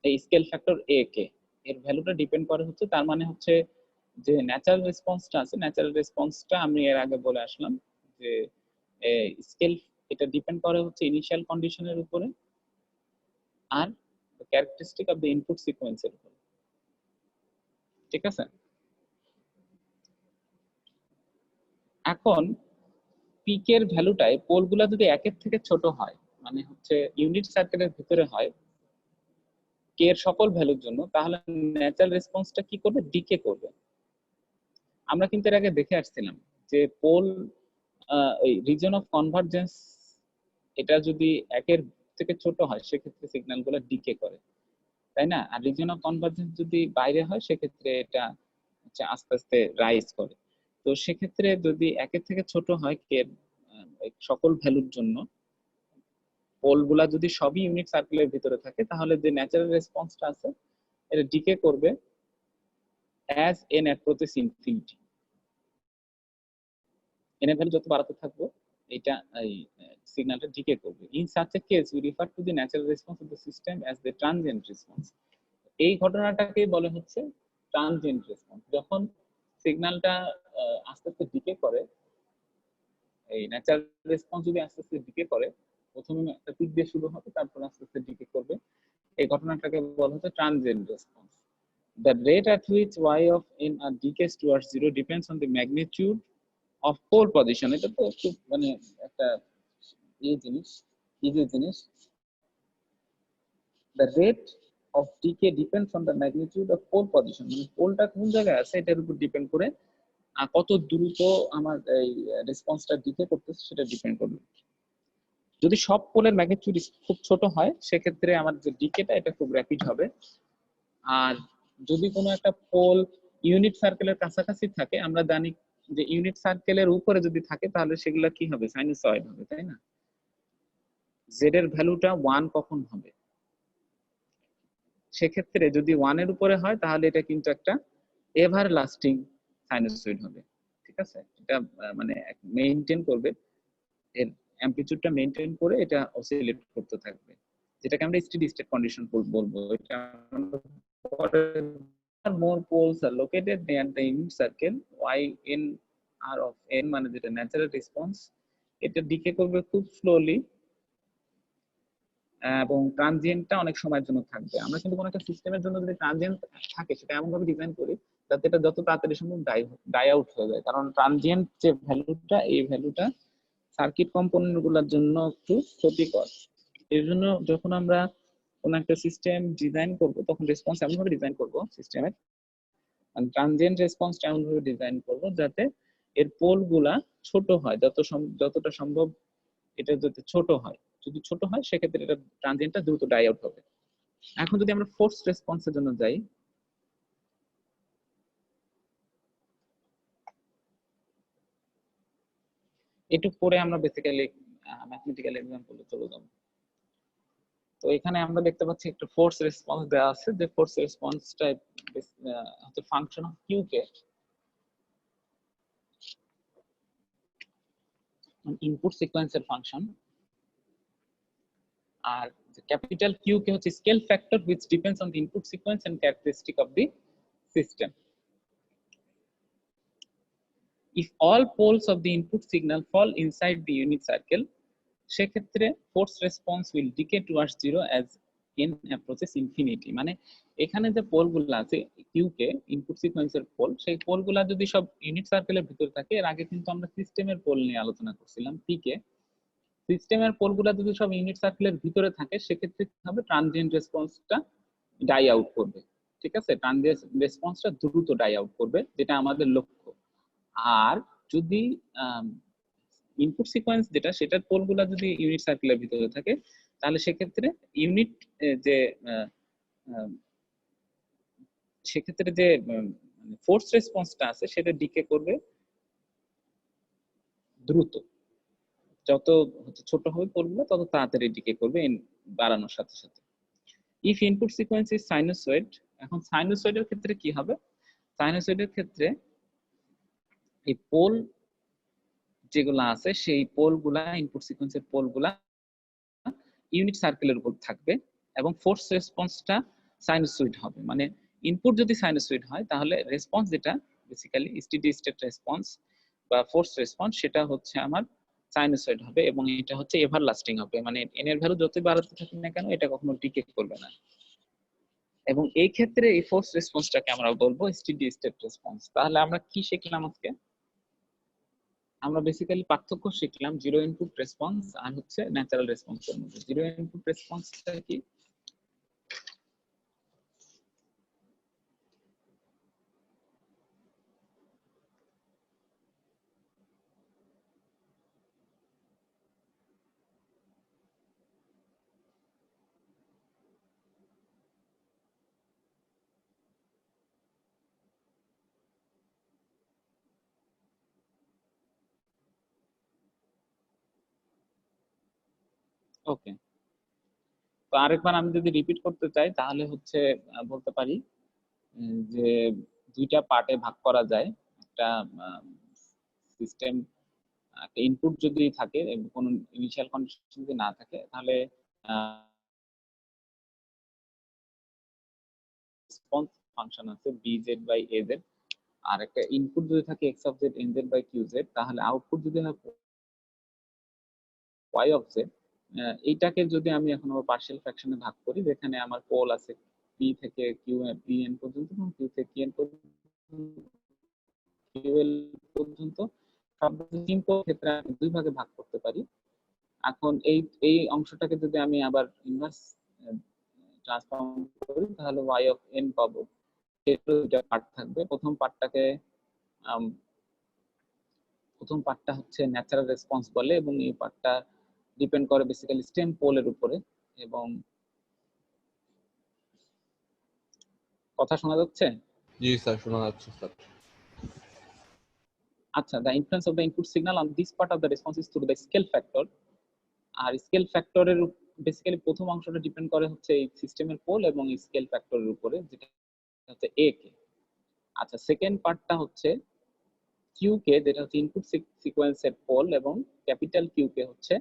এই স্কেল ফ্যাক্টর এ কে এর ভ্যালুটা ডিপেন্ড করে হচ্ছে, তার মানে হচ্ছে যে ন্যাচারাল রেসপন্সটা আছে, ন্যাচারাল রেসপন্সটা আমি এর আগে বলে আসলাম যে স্কেল, এটা ডিপেন্ড করে হচ্ছে ইনিশিয়াল কন্ডিশনের উপরে আর ক্যারেক্টারিস্টিক অফ দ্য ইনপুট সিকোয়েন্সের উপরে। ঠিক আছে, এখন পিক এর ভ্যালুটায় পোলগুলা যদি একের থেকে ছোট হয়, মানে হচ্ছে ইউনিট সার্কেলের ভিতরে হয় কে এর সকল ভ্যালুর জন্য, তাহলে ন্যাচারাল রেসপন্সটা কি করবে? ডিকে করবে। আমরা কিন্তু এর আগে দেখে আসছিলাম যে পোল ওই রিজন অফ কনভার্জেন্স, এটা যদি একের থেকে ছোট হয় সেক্ষেত্রে সিগন্যাল গুলো ডিকে করে। তাই না? আর রিজিয়ন অফ কনভার্জেন্স যদি বাইরে হয় সেক্ষেত্রে এটা হচ্ছে আস্তে আস্তে রাইজ করে। তো সেক্ষেত্রে যদি একের থেকে ছোট হয় কে সকল ভ্যালুর জন্য পোলগুলা যদি সবই ইউনিট সার্কেলের ভিতরে থাকে, তাহলে যে ন্যাচারাল রেসপন্সটা আছে এটা ডিকে করবে as an approaches infinity. N এর ভ্যালু যত বাড়াতে থাকবো এটা এই সিগন্যালটা ডিকে করবে। In such a case we refer to the natural response of the system as the transient response. এই ঘটনাটাকেই বলে হচ্ছে ট্রানজিয়েন্ট রেসপন্স। যখন সিগন্যালটা আস্তে আস্তে ডিকে করে, এই ন্যাচারাল রেসপন্স যদি আস্তে আস্তে ডিকে করে, প্রথমে একটা পিক দিয়ে শুরু হবে, তারপর আস্তে আস্তে ডিকে করবে, এই ঘটনাটাকে বলা হচ্ছে transient response. The rate at which y of n decays towards zero depends on the magnitude of pole position. এটা তো খুব মানে একটা জিনিস, ইজি জিনিস। The rate of decay depends on the magnitude of pole position. মানে পোলটা কোন জায়গায় আছে এটার উপর ডিপেন্ড করে কত দ্রুত আমার এই রেসপন্সটা ডিকে করতেছে সেটা ডিপেন্ড করবে। যদি সব পোলের ম্যাগনিটিউড খুব ছোট হয় সেক্ষেত্রে আমার যে ডিকেটা এটা খুব র্যাপিড হবে। আর যদি কোনো একটা পোল ইউনিট সার্কেলের কাছাকাছি থাকে, আমরা জানি যে ইউনিট সার্কেলের উপরে যদি থাকে তাহলে সেগুলো কি হবে, সাইনুসয়েড হবে, তাই না? জেড এর ভ্যালুটা 1 কখন হবে? সেক্ষেত্রে যদি 1 এর উপরে হয় তাহলে এটা কিন্তু একটা এভার লাস্টিং সাইনুসয়েড হবে। ঠিক আছে, এটা মানে মেইনটেইন করবে, এর অ্যামপ্লিটিউডটা মেইনটেইন করে এটা অসিলেট করতে থাকবে, যেটাকে আমরা স্টেডি স্টেট কন্ডিশন বলবো। এটা more poles are located near the unit circle, y n r of n মানে যেটা ন্যাচারাল রেসপন্স, এটা ডিকে করবে খুব স্লোলি এবং ট্রানজিয়েন্টটা অনেক সময়ের জন্য থাকবে। আমরা কিন্তু কোনো একটা সিস্টেমের জন্য যদি ট্রানজিয়েন্ট থাকে সেটা এমন ভাবে ডিজাইন করি যাতে এটা যত তাড়াতাড়ি সম্ভব ডাই আউট হয়ে যায়, কারণ ট্রানজিয়েন্ট যে ভ্যালুটা এই ভ্যালুটা সার্কিট কম্পোনেন্ট গুলোর জন্য একটু ক্ষতিকর। এর জন্য যখন আমরা কোন একটা সিস্টেম ডিজাইন করব তখন রেসপন্স এমন ভাবে ডিজাইন করব সিস্টেমের, মানে ট্রানজিয়েন্ট রেসপন্সটা এমন ভাবে ডিজাইন করব যাতে এর পোল গুলা ছোট হয়, যতটা সম্ভব এটা যাতে ছোট হয়। যদি ছোট হয় সেক্ষেত্রে এটা ট্রানজিয়েন্টটা দ্রুত ডাই আউট হবে। এখন যদি আমরা ফোর্স রেসপন্সের জন্য যাই, একটু পরে আমরা বেসিক্যালি ম্যাথমেটিক্যাল এক্সাম্পলে চলে যাব। তো এখানে আমরা দেখতে পাচ্ছি একটা ফোর্স রেসপন্স দেওয়া আছে, যে ফোর্স রেসপন্সটা হচ্ছে function of q k, input সিকোয়েন্সের ফাংশন। আর ক্যাপিটাল কিউ কে হচ্ছে scale factor which depends on the input sequence and characteristic of the system. If all poles of the input signal fall inside the unit circle, সেক্ষেত্রে force response will decay towards zero as n approaches infinity। মানে এখানে যে পোলগুলো আছে q k, input সিকোয়েন্সের pole, সেই পোলগুলো যদি সব ইউনিট সার্কেলের ভিতরে থাকে, এর আগে কিন্তু আমরা সিস্টেমের পোল নিয়ে আলোচনা করছিলাম পি কে, সিস্টেমের পোলগুলো যদি সব ইউনিট সার্কেলের ভিতরে থাকে সেক্ষেত্রে কি হবে, ট্রানজিয়েন্ট রেসপন্সটা ডাই আউট করবে। ঠিক আছে, ট্রানজিয়েন্ট রেসপন্সটা দ্রুত ডাই আউট করবে, যেটা আমাদের লক্ষ্য। আর যদি ইনপুট সিকোয়েন্স যেটা, সেটার পোলগুলো যদি ইউনিট সার্কেলের ভিতরে থাকে তাহলে সেক্ষেত্রে ইউনিট যে সেক্ষেত্রে যে ফোর্স রেসপন্সটা আছে সেটা ডিকে করবে দ্রুত। যত ছোট হবে পোলগুলো তত তাড়াতাড়ি ডিকে করবে বাড়ানোর সাথে সাথে। If input sequence is sinusoid, এখন সাইনুসয়েডের ক্ষেত্রে কি হবে, সাইনুসয়েডের ক্ষেত্রে এই পোল যেগুলা আছে সেই পোলগুলা, ইনপুট সিকোয়েন্সের পোলগুলা ইউনিট সার্কেলের উপর থাকবে এবং ফোর্স রেসপন্সটা সাইনুসয়েড হবে। মানে ইনপুট যদি সাইনুসয়েড হয় তাহলে রেসপন্স যেটা বেসিক্যালি স্টেডি স্টেট রেসপন্স বা ফোর্স রেসপন্স সেটা হচ্ছে আমার সাইনুসয়েড হবে এবং এটা হচ্ছে এভার লাস্টিং হবে। মানে এন এর ভ্যালু যতই বাড়াতে থাকি না কেন এটা কখনো ডিকে করবে না। এবং এই ক্ষেত্রে এই ফোর্স রেসপন্সটাকে আমরা বলবো স্টেডি স্টেট রেসপন্স। তাহলে আমরা কি শিখলাম আজকে? আমরা বেসিক্যালি পার্থক্য শিখলাম জিরো ইনপুট রেসপন্স আর হচ্ছে ন্যাচারাল রেসপন্সের মধ্যে। জিরো ইনপুট রেসপন্সটা কি? ওকে, তো আরেকবার আমি যদি রিপিট করতে চাই তাহলে হচ্ছে বলতে পারি যে দুইটা পার্টে ভাগ করা যায়। একটা সিস্টেম, একটা ইনপুট যদি থাকে এবং কোনো ইনিশিয়াল কন্ডিশন যদি না থাকে তাহলে রেসপন্স ফাংশন আছে bz বাই az, আর একটা ইনপুট যদি থাকে x of z nz by qz, তাহলে আউটপুট যদি হয় y অফ z। এইটাকে যদি আমি এখন আবার পার্শিয়াল ফ্র্যাকশনে ভাগ করি, যেখানে আমার পোল আছে p থেকে qn পর্যন্ত এবং q থেকে qn পর্যন্ত, ql পর্যন্ত, সব সিম্পল ক্ষেত্রে আমি দুই ভাগে ভাগ করতে পারি। এখন এই এই অংশটাকে যদি আমি আবার ইনভার্স ট্রান্সফর্ম করি তাহলে y অফ n পাবো। এর দুইটা পার্ট থাকবে। প্রথম পার্টটা হচ্ছে ন্যাচারাল রেসপন্স বলে, এবং এই পার্টটা ডিপেন্ড করে বেসিক্যালি স্টেম পোলের উপরে। এবং কথা শোনা যাচ্ছে? জি স্যার, শোনা যাচ্ছে স্যার। আচ্ছা, the influence of the input signal on this part of the response is through the scale factor। আর স্কেল ফ্যাক্টরের বেসিক্যালি প্রথম অংশটা ডিপেন্ড করে হচ্ছে এই সিস্টেমের পোল এবং স্কেল ফ্যাক্টরের উপরে, যেটা হচ্ছে a কে। আচ্ছা, সেকেন্ড পার্টটা হচ্ছে কিউ কে, যেটা হচ্ছে ইনপুট সিকোয়েন্সের পোল, এবং ক্যাপিটাল কিউ কে হচ্ছে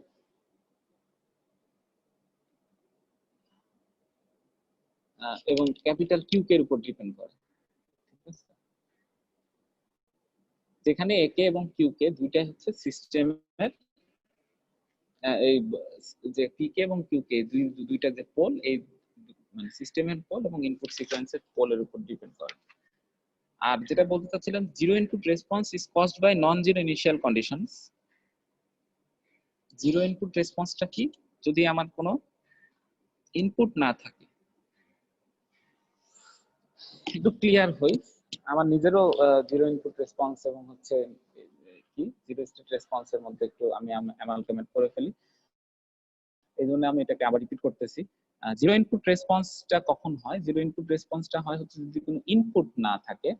এবং ক্যাপিটাল কিউ কে এর উপর ডিপেন্ড করে। ঠিক আছে, যেখানে এ কে এবং কিউ কে দুইটাই হচ্ছে সিস্টেমের এই যে পি কে এবং কিউ কে দুইটা যে পোল, এই মানে সিস্টেমের পোল এবং ইনপুট সিকোয়েন্সের পোলের উপর ডিপেন্ড করে। আর যেটা বলতে চাচ্ছিলাম, zero input response is caused by non zero initial conditions. Zero input রেসপন্সটা কি? যদি আমার কোনো ইনপুট না থাকে। একটু ক্লিয়ার হই, আমার নিজেরও জিরো ইনপুট রেসপন্স এবং হচ্ছে কি জিরো স্টেট রেসপন্সের মধ্যে একটু আমি অ্যামালগামেট করে ফেলি, এই জন্য আমি এটাকে আবার রিপিট করতেছি। জিরো ইনপুট রেসপন্সটা কখন হয়? জিরো ইনপুট রেসপন্সটা হয় হচ্ছে যদি কোনো ইনপুট না থাকে।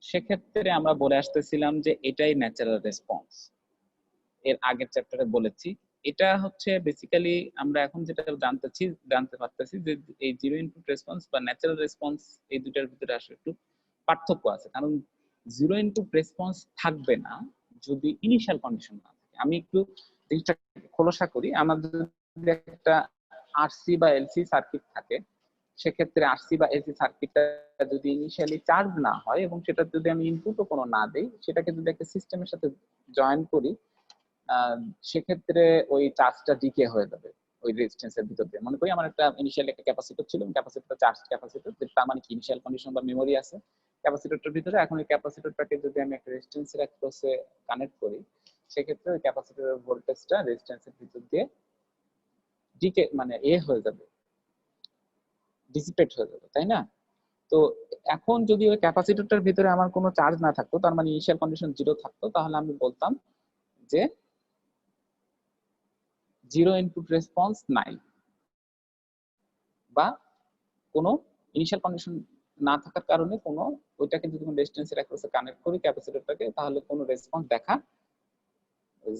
সেক্ষেত্রে আমরা বলে আসতেছিলাম যে এটাই ন্যাচারাল রেসপন্স, এর আগের চ্যাপ্টারে বলেছি। এটা হচ্ছে বেসিক্যালি আমরা এখন যেটা জানতে পারতেছি যে এই জিরো ইনপুট রেসপন্স বা ন্যাচারাল রেসপন্স, এই দুটার ভিতরে আসলে একটু পার্থক্য আছে। কারণ জিরো ইনপুট রেসপন্স থাকবে না যদি ইনিশিয়াল কন্ডিশন না থাকে। আমি একটু জিনিসটা খোলসা করি। আমাদের যদি একটা আরসি বা এলসি সার্কিট থাকে, সেক্ষেত্রে আরসি বা এলসি সার্কিটটা যদি ইনিশিয়ালি চার্জ না হয় এবং সেটা যদি আমি ইনপুটও কোনো না দেই, সেটাকে যদি একটা সিস্টেমের সাথে জয়েন করি, সেক্ষেত্রে ওই চার্জটা ডিকে হয়ে যাবে ওই রেজিস্ট্যান্সের ভিতর দিয়ে। মনে করি আমার একটা ইনিশিয়াল একটা ক্যাপাসিটর ছিল, ক্যাপাসিটরটা চার্জ ক্যাপাসিটর, তার মানে কি ইনিশিয়াল কন্ডিশন বা মেমোরি আছে ক্যাপাসিটরটার ভিতরে। এখন ওই ক্যাপাসিটরটাকে যদি আমি একটা রেজিস্ট্যান্সের অ্যাক্রসে কানেক্ট করি, সেক্ষেত্রে ওই ক্যাপাসিটরের ভোল্টেজটা রেজিস্ট্যান্সের ভিতর দিয়ে ডিকে মানে হয়ে যাবে, ডিসিপেট হয়ে যাবে, তাই না? তো এখন যদি ওই ক্যাপাসিটরটার ভিতরে আমার কোনো চার্জ না থাকতো, তার মানে ইনিশিয়াল কন্ডিশন জিরো থাকতো, তাহলে আমি বলতাম যে জিরো ইনপুট রেসপন্স নাই, বা কোনো ইনিশিয়াল কন্ডিশন না থাকার কারণে কোনো ওইটাকে যদি কোনো রেজিস্ট্যান্সের অ্যাক্রসে কানেক্ট করি ক্যাপাসিটরটাকে, তাহলে কোনো রেসপন্স দেখা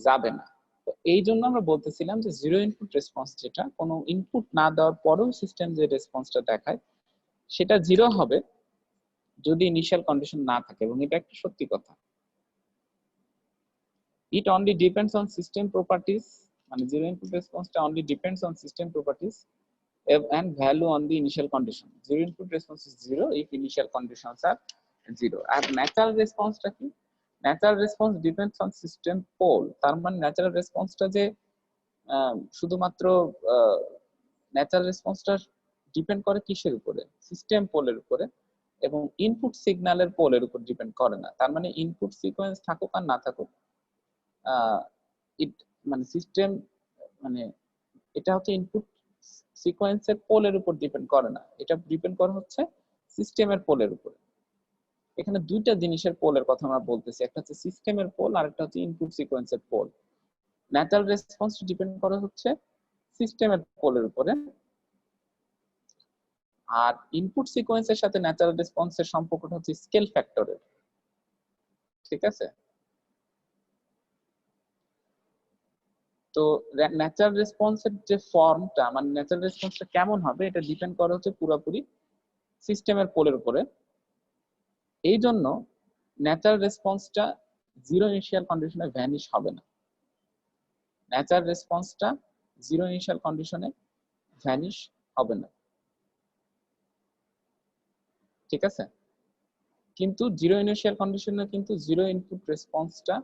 যাবে না। তো এই জন্য আমরা বলতেছিলাম যে জিরো ইনপুট রেসপন্স, যেটা কোনো ইনপুট না দেওয়ার পরেও সিস্টেম যে রেসপন্সটা দেখায়, সেটা জিরো হবে যদি ইনিশিয়াল কন্ডিশন না থাকে। এবং এটা একটা সত্যি কথা। It only depends on system properties, মানে zero input response টা only depends on system properties and value on the initial condition. Zero input response is zero if initial conditions are zero. R natural response টা কি? Natural response depends on system pole। তার মানে natural response টা যে শুধুমাত্র natural রেসপন্সটা depend করে কিসের উপরে? সিস্টেম পোলের উপরে, এবং ইনপুট সিগন্যালের পোলের উপর ডিপেন্ড করে না। তার মানে ইনপুট সিকোয়েন্স থাকুক আর না থাকুক, মানে সিস্টেম, মানে এটা হচ্ছে ইনপুট সিকোয়েন্সের পোলের উপর ডিপেন্ড করে না, এটা ডিপেন্ড করে হচ্ছে সিস্টেমের পোলের উপরে। এখানে দুইটা জিনিসের পোলের কথা আমরা বলতেছি, একটা হচ্ছে সিস্টেমের পোল আর একটা হচ্ছে ইনপুট সিকোয়েন্সের পোল। ন্যাচারাল রেসপন্স ডিপেন্ড করে হচ্ছে সিস্টেমের পোলের উপরে, আর ইনপুট সিকোয়েন্সের সাথে ন্যাচারাল রেসপন্সের সম্পর্কটা হচ্ছে স্কেল ফ্যাক্টরের। ঠিক আছে? তো ন্যাচারাল রেসপন্সের যে ফর্মটা মানে ন্যাচারাল রেসপন্সটা কেমন হবে এটা ডিপেন্ড করে হচ্ছে পুরোপুরি সিস্টেমের পোলের উপরে। এই জন্য ন্যাচারাল রেসপন্সটা জিরো ইনিশিয়াল কন্ডিশনে ভ্যানিশ হবে না। ন্যাচারাল রেসপন্সটা জিরো ইনিশিয়াল কন্ডিশনে ভ্যানিশ হবে না, ঠিক আছে? কিন্তু জিরো ইনিশিয়াল কন্ডিশনে কিন্তু জিরো ইনপুট রেসপন্সটা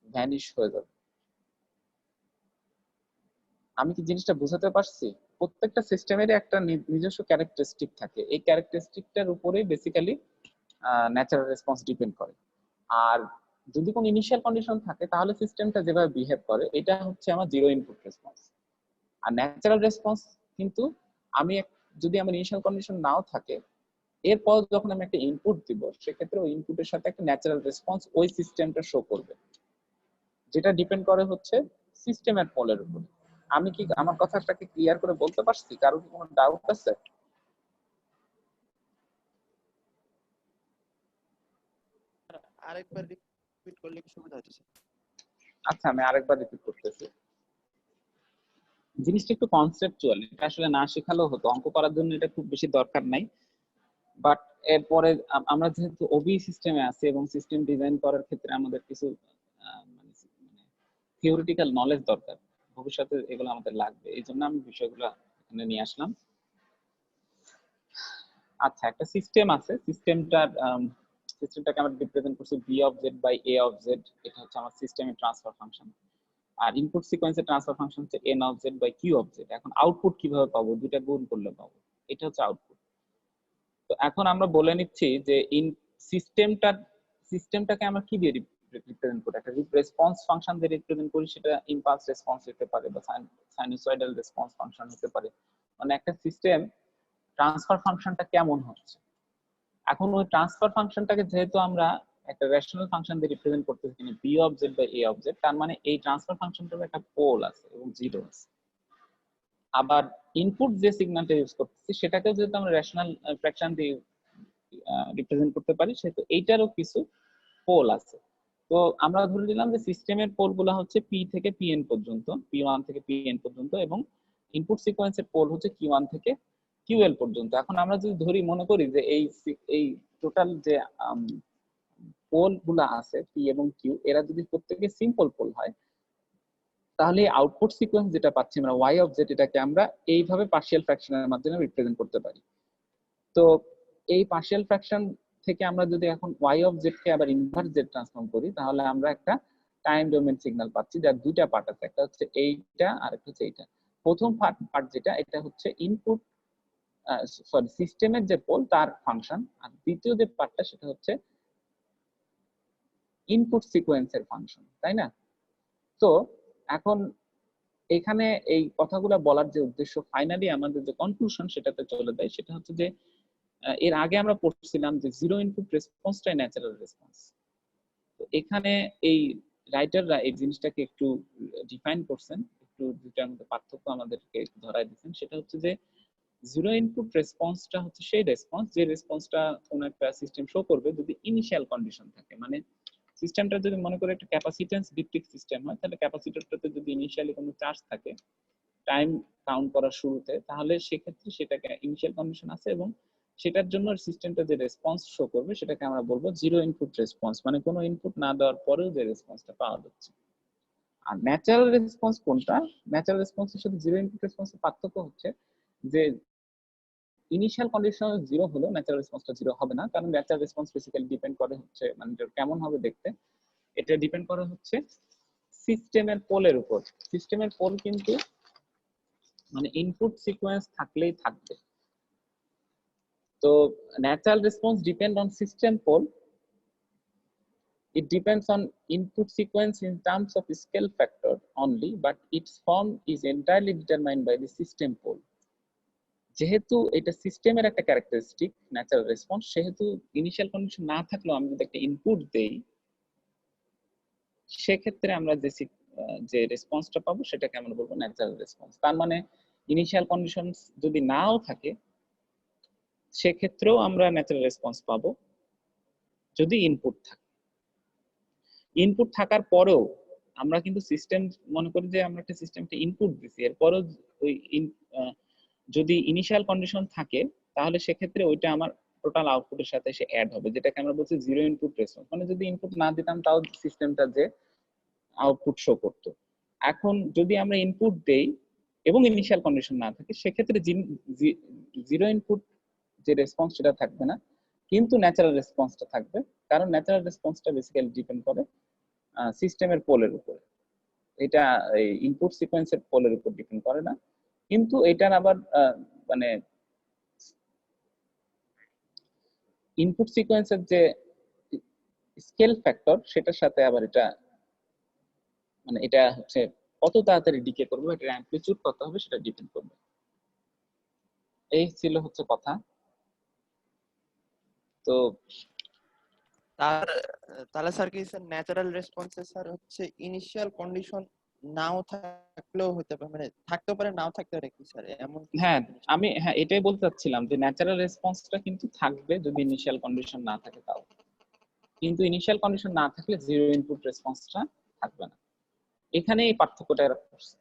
ভ্যানিশ হয়ে যাবে। আমি কি জিনিসটা বোঝাতে পারছি? প্রত্যেকটা সিস্টেমেরই একটা নিজস্ব ক্যারেক্টারিস্টিক থাকে, এই ক্যারেক্টারিস্টিকটার উপরেই বেসিক্যালি ন্যাচারাল রেসপন্স ডিপেন্ড করে। আর যদি কোনো ইনিশিয়াল কন্ডিশন থাকে তাহলে সিস্টেমটা যেভাবে বিহেভ করে এটা হচ্ছে আমার জিরো ইনপুট রেসপন্স। আর ন্যাচারাল রেসপন্স কিন্তু আমি যদি আমার ইনিশিয়াল কন্ডিশন নাও থাকে এরপর যখন আমি একটা ইনপুট দিব সেক্ষেত্রে ওই ইনপুটের সাথে একটা ন্যাচারাল রেসপন্স ওই সিস্টেমটা শো করবে, যেটা ডিপেন্ড করে হচ্ছে সিস্টেমের পোলের উপর। আমি কি আমার কথাটাকে ক্লিয়ার করে বলতে পারছি? কারো কি কোনো ডাউট আছে? আরেকবার রিপিট করলে কি সুবিধা হচ্ছে? আচ্ছা আমি আরেকবার রিপিট করতেছি। জিনিসটা একটু কনসেপচুয়াল, এটা আসলে না শেখালেও হতো, অঙ্ক করার জন্য এটা খুব বেশি দরকার নাই। বাট এরপরে আমরা যেহেতু ওবি সিস্টেমে আছি এবং সিস্টেম ডিজাইন করার ক্ষেত্রে আমাদের কিছু থিওরিটিক্যাল নলেজ দরকার, ভবিষ্যতে এগুলো আমাদের লাগবে, এই জন্য আমি বিষয়গুলো এখানে নিয়ে আসলাম। আচ্ছা একটা সিস্টেম আছে, সিস্টেমটাকে আমরা রিপ্রেজেন্ট করছি b of Z by A of z, এটা হচ্ছে আমার সিস্টেমের ট্রান্সফার ফাংশন। আর ইনপুট সিকোয়েন্সের ট্রান্সফার ফাংশন হচ্ছে n of Z by Q of z. এখন আউটপুট কিভাবে পাবো? দুইটা গুণ করলে পাবো, এটা হচ্ছে আউটপুট। তো এখন আমরা বলে নিচ্ছি যে সিস্টেমটাকে আমরা কি দিয়ে রিপ্রেজেন্ট করি? একটা রেসপন্স ফাংশন দিয়ে রিপ্রেজেন্ট করি, সেটা ইম্পালস রেসপন্স হতে পারে বা সাইনুসয়েডাল রেসপন্স ফাংশন হতে পারে। মানে একটা সিস্টেম ট্রান্সফার ফাংশনটা কেমন হচ্ছে। এখন ওই ট্রান্সফার ফাংশনটাকে যেহেতু আমরা একটা রেশনাল ফাংশন দিয়ে রিপ্রেজেন্ট করতেছি কিনা b of Z by A of Z, তার মানে এই ট্রান্সফার ফাংশনটার একটা পোল আছে এবং জিরো আছে। আবার ইনপুট যে সিগন্যালটা ইউজ করতেছি সেটাকেও যেহেতু আমরা রেশনাল ফ্র্যাকশন দিয়ে রিপ্রেজেন্ট করতে পারি, সেহেতু এইটারও কিছু পোল আছে। তো আমরা ধরে নিলাম যে সিস্টেমের পোল গুলো হচ্ছে পি থেকে পিএন পর্যন্ত, পি ওয়ান থেকে পিএন পর্যন্ত, এবং ইনপুট সিকোয়েন্সের পোল হচ্ছে কিউ ওয়ান থেকে কিউএল পর্যন্ত। এখন আমরা যদি ধরি মনে করি যে এই টোটাল যে পোল গুলা আছে পি এবং কিউ, এরা যদি প্রত্যেকে সিম্পল পোল হয় তাহলে আউটপুট সিকোয়েন্স যেটা পাচ্ছি আমরা ওয়াই অফ জেড, এটাকে আমরা এইভাবে পার্শিয়াল ফ্র্যাকশনের মাধ্যমে রিপ্রেজেন্ট করতে পারি। তো এই পার্শিয়াল ফ্র্যাকশন থেকে আমরা যদি এখন ওয়াই অফ জেড কে আবার ইনভার্স জেড ট্রান্সফর্ম করি তাহলে আমরা একটা টাইম ডোমেন সিগন্যাল পাচ্ছি, যার দুইটা পার্ট আছে, একটা হচ্ছে এইটা আর একটা হচ্ছে এইটা। প্রথম পার্ট যেটা, এটা হচ্ছে ইনপুট সিস্টেমের যে পোল তার ফাংশন, আর দ্বিতীয় যে পার্টটা সেটা হচ্ছে ইনপুট সিকোয়েন্সের ফাংশন, তাই না? তো এখন এখানে এই কথাগুলো বলার যে উদ্দেশ্য, ফাইনালি আমাদের যে কনক্লুশন সেটাতে চলে যায়, সেটা হচ্ছে যে এর আগে আমরা পড়ছিলাম যে জিরো ইনপুট রেসপন্সটাই ন্যাচারাল রেসপন্স। তো এখানে এই রাইটাররা এই জিনিসটাকে একটু ডিফাইন করছেন, একটু দুটার মধ্যে পার্থক্য আমাদেরকে ধরায় দিচ্ছেন। সেটা হচ্ছে যে জিরো ইনপুট রেসপন্সটা হচ্ছে সেই রেসপন্স যে রেসপন্সটা কোন একটা সিস্টেম শো করবে যদি ইনিশিয়াল কন্ডিশন থাকে। মানে সিস্টেমটা যদি মনে করে একটা ক্যাপাসিটেন্স ভিত্তিক সিস্টেম হয়, তাহলে ক্যাপাসিটরটাতে যদি ইনিশিয়ালি কোনো চার্জ থাকে টাইম কাউন্ট করার শুরুতে, তাহলে সেক্ষেত্রে সেটাকে ইনিশিয়াল কন্ডিশন আছে এবং সেটার জন্য সিস্টেমটা যে রেসপন্স শো করবে সেটাকে আমরা বলবো জিরো ইনপুট রেসপন্স, মানে কোনো ইনপুট না দেওয়ার পরেও যে রেসপন্সটা পাওয়া যাচ্ছে। আর ন্যাচারাল রেসপন্স কোনটা? ন্যাচারাল রেসপন্সের সাথে জিরো ইনপুট রেসপন্সের পার্থক্য হচ্ছে যে ইনিশিয়াল কন্ডিশন জিরো হলো ন্যাচারাল রেসপন্সটা জিরো হবে না, কারণ ন্যাচারাল রেসপন্স বেসিক্যালি ডিপেন্ড করে হচ্ছে মানে কেমন হবে দেখতে, এটা ডিপেন্ড করে হচ্ছে সিস্টেমের পোলের উপর। সিস্টেমের পোল কিন্তু মানে ইনপুট সিকোয়েন্স থাকলেই থাকবে। তো natural response depend on system pole. It depends on input sequence in terms of scale factor only, but its form is entirely determined by the system pole. যেহেতু এটা সিস্টেমের একটা ক্যারেক্টারিস্টিক ন্যাচারাল রেসপন্স, সেহেতু initial condition না থাকলেও আমি যদি একটা ইনপুট দেই সেক্ষেত্রে আমরা যে রেসপন্সটা পাবো সেটাকে আমরা বলবো ন্যাচারাল রেসপন্স। তার মানে ইনিশিয়াল কন্ডিশন যদি নাও থাকে সেক্ষেত্রেও আমরা ন্যাচারাল রেসপন্স পাবো যদি ইনপুট থাকে। ইনপুট থাকার পরেও আমরা কিন্তু সিস্টেম মনে করি যে আমরা একটা সিস্টেমকে ইনপুট দিছি, এরপরও ওই যদি ইনিশিয়াল কন্ডিশন থাকে তাহলে সেক্ষেত্রে ওইটা আমার টোটাল আউটপুটের সাথে এসে অ্যাড হবে, যেটাকে আমরা বলছি জিরো ইনপুট রেসপন্স। মানে যদি ইনপুট না দিতাম তাও সিস্টেমটা যে আউটপুট শো করতো। এখন যদি আমরা ইনপুট দেই এবং ইনিশিয়াল কন্ডিশন না থাকে সেক্ষেত্রে জিরো ইনপুট যে রেসপন্স সেটা থাকবে না, কিন্তু ন্যাচারাল রেসপন্সটা থাকবে। কারণ ন্যাচারাল রেসপন্সটা বেসিক্যালি ডিপেন্ড করে সিস্টেমের পোলের উপরে, এটা এই ইনপুট সিকোয়েন্সের পোলের উপর ডিপেন্ড করে না। কিন্তু এটার আবার মানে ইনপুট সিকোয়েন্সের যে স্কেল ফ্যাক্টর সেটার সাথে আবার এটা মানে এটা হচ্ছে কত তাড়াতাড়ি ডিকে করবে, এটার অ্যামপ্লিটিউড কত হবে সেটা ডিপেন্ড করবে। এই ছিল হচ্ছে কথা। তো তার তাহলে স্যার কি স্যার ন্যাচারাল রেসপন্সে স্যার হচ্ছে ইনিশিয়াল কন্ডিশন নাও থাকলেও হতে পারে, মানে থাকতেও পারে নাও থাকতে পারে কি স্যার, এমন কি হ্যাঁ, জিনিস? আমি এটাই বলতে চাচ্ছিলাম যে ন্যাচারাল রেসপন্সটা কিন্তু থাকবে যদি ইনিশিয়াল কন্ডিশন না থাকে তাও, কিন্তু ইনিশিয়াল কন্ডিশন না থাকলে জিরো ইনপুট রেসপন্সটা থাকবে না। এখানে এই পার্থক্যটা এরা করছে।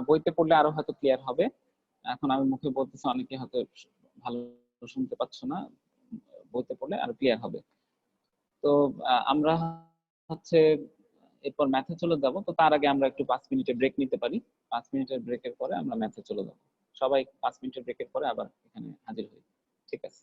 বইতে পড়লে আরো হয়তো ক্লিয়ার হবে, এখন আমি মুখে বলতেছি অনেকে হয়তো ভালো শুনতে পাচ্ছ না, বইতে পড়লে আরো ক্লিয়ার হবে। তো আমরা হচ্ছে এরপর ম্যাথে চলে যাব। তো তার আগে আমরা একটু 5 মিনিটের ব্রেক নিতে পারি। 5 মিনিটের ব্রেকের পরে আমরা ম্যাথে চলে যাব। সবাই 5 মিনিটের ব্রেকের পরে আবার এখানে হাজির হই। ঠিক আছে?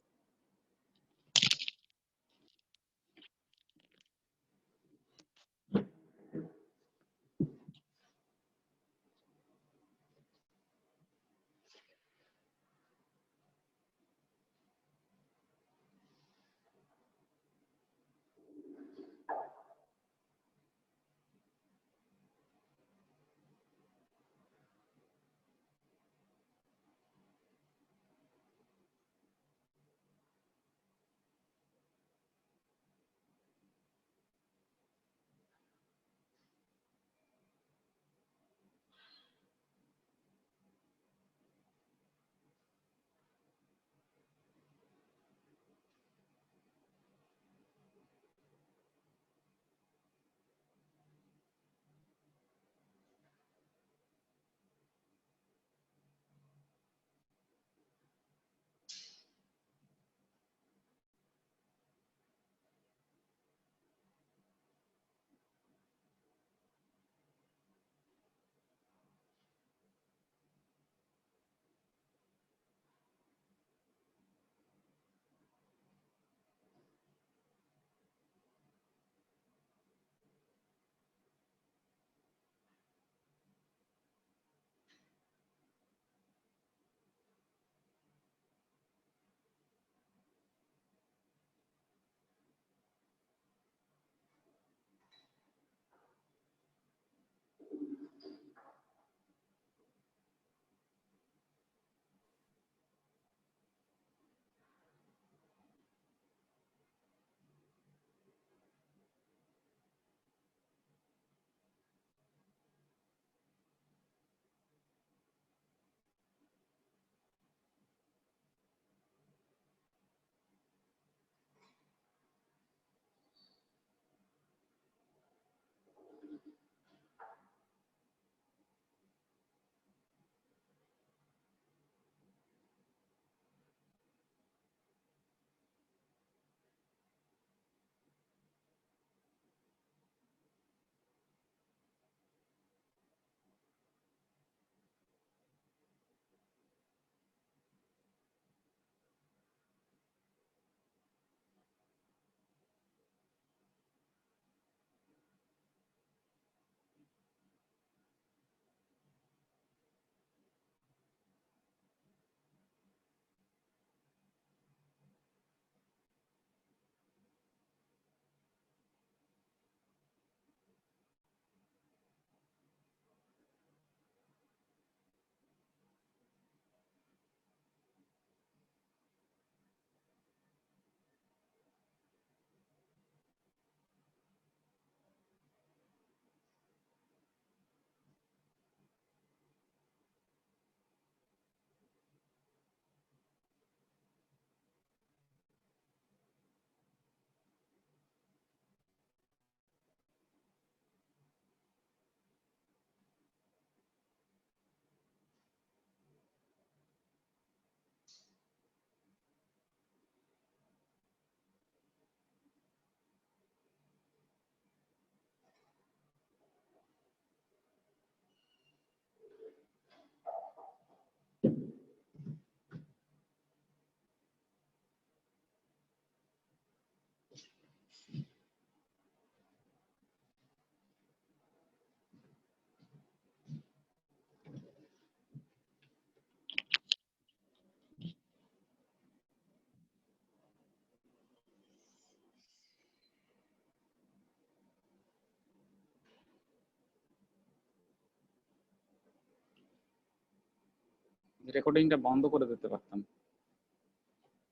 রেকর্ডিংটা বন্ধ করে দিতে পারতাম,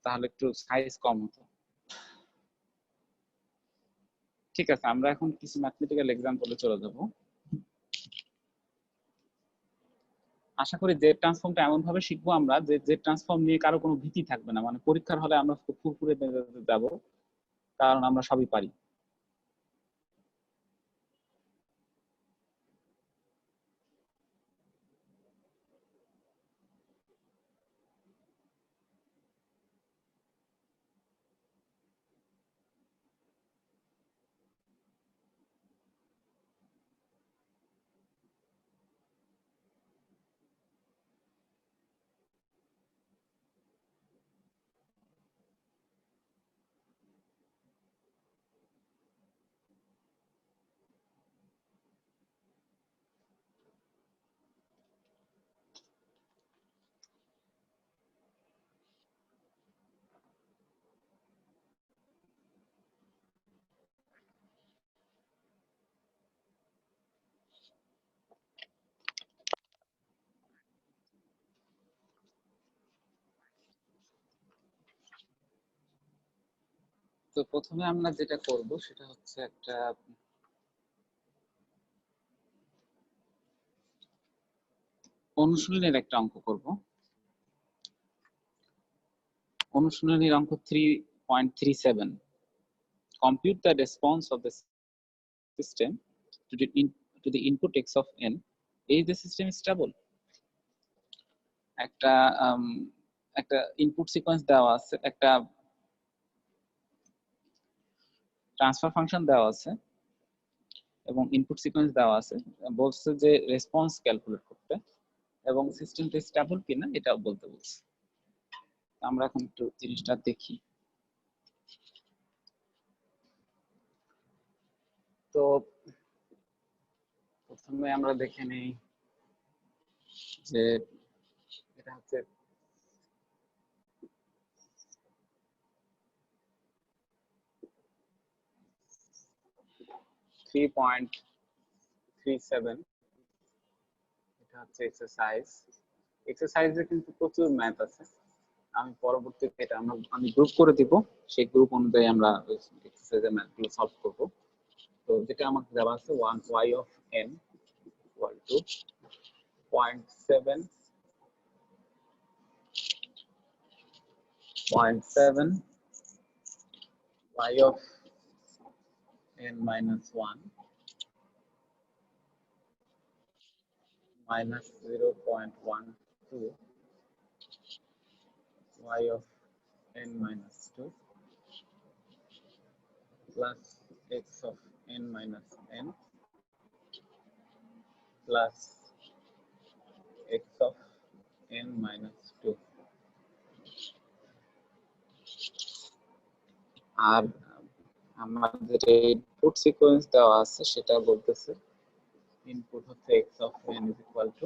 তাহলে একটু সাইজ কম হতো। ঠিক আছে, আমরা এখন কিছু ম্যাথমেটিক্যাল এক্সাম্পলে চলে যাব। আশা করি জেড ট্রান্সফর্মটা এমন ভাবে শিখবো আমরা যে জেড ট্রান্সফর্ম নিয়ে কারো কোনো ভীতি থাকবে না, মানে পরীক্ষার হলে আমরা খুব ফুরফুরে মেজাজে যাব, কারণ আমরা সবই পারি। তো প্রথমে আমরা যেটা করব সেটা হচ্ছে একটা অনুশীলনের একটা অঙ্ক করব। অনুশীলনীর অঙ্ক 3.37, compute the response of the system to the input x of n. Is the system stable? একটা একটা ইনপুট সিকোয়েন্স দেওয়া আছে, একটা ট্রান্সফার ফাংশন দেওয়া আছে এবং ইনপুট সিকোয়েন্স দেওয়া আছে, বলছে যে রেসপন্স ক্যালকুলেট করতে এবং সিস্টেমটা স্টেবল কিনা এটাও বলতে বলছে। আমরা এখন একটু জিনিসটা দেখি। তো প্রথমে আমরা দেখে নেই যে এটা হচ্ছে 3.37, এটা হচ্ছে এক্সারসাইজ। এক্সারসাইজে কিন্তু প্রচুর ম্যাথ আছে, আমি পরবর্তীতে এটা আমি গ্রুপ করে দিব, সেই গ্রুপ অনুযায়ী আমরা এক্সারসাইজের ম্যাথগুলো সলভ করব। তো যেটা আমাকে দেওয়া আছে 1 y of n equal to 0.7 y of n minus 1 minus 0.12 y of n minus 2 plus x of n minus n plus x of n minus 2। আর আমাদের ইনপুট সিকোয়েন্স দেওয়া আছে সেটা বলতেছে ইনপুট হচ্ছে x of n is equal to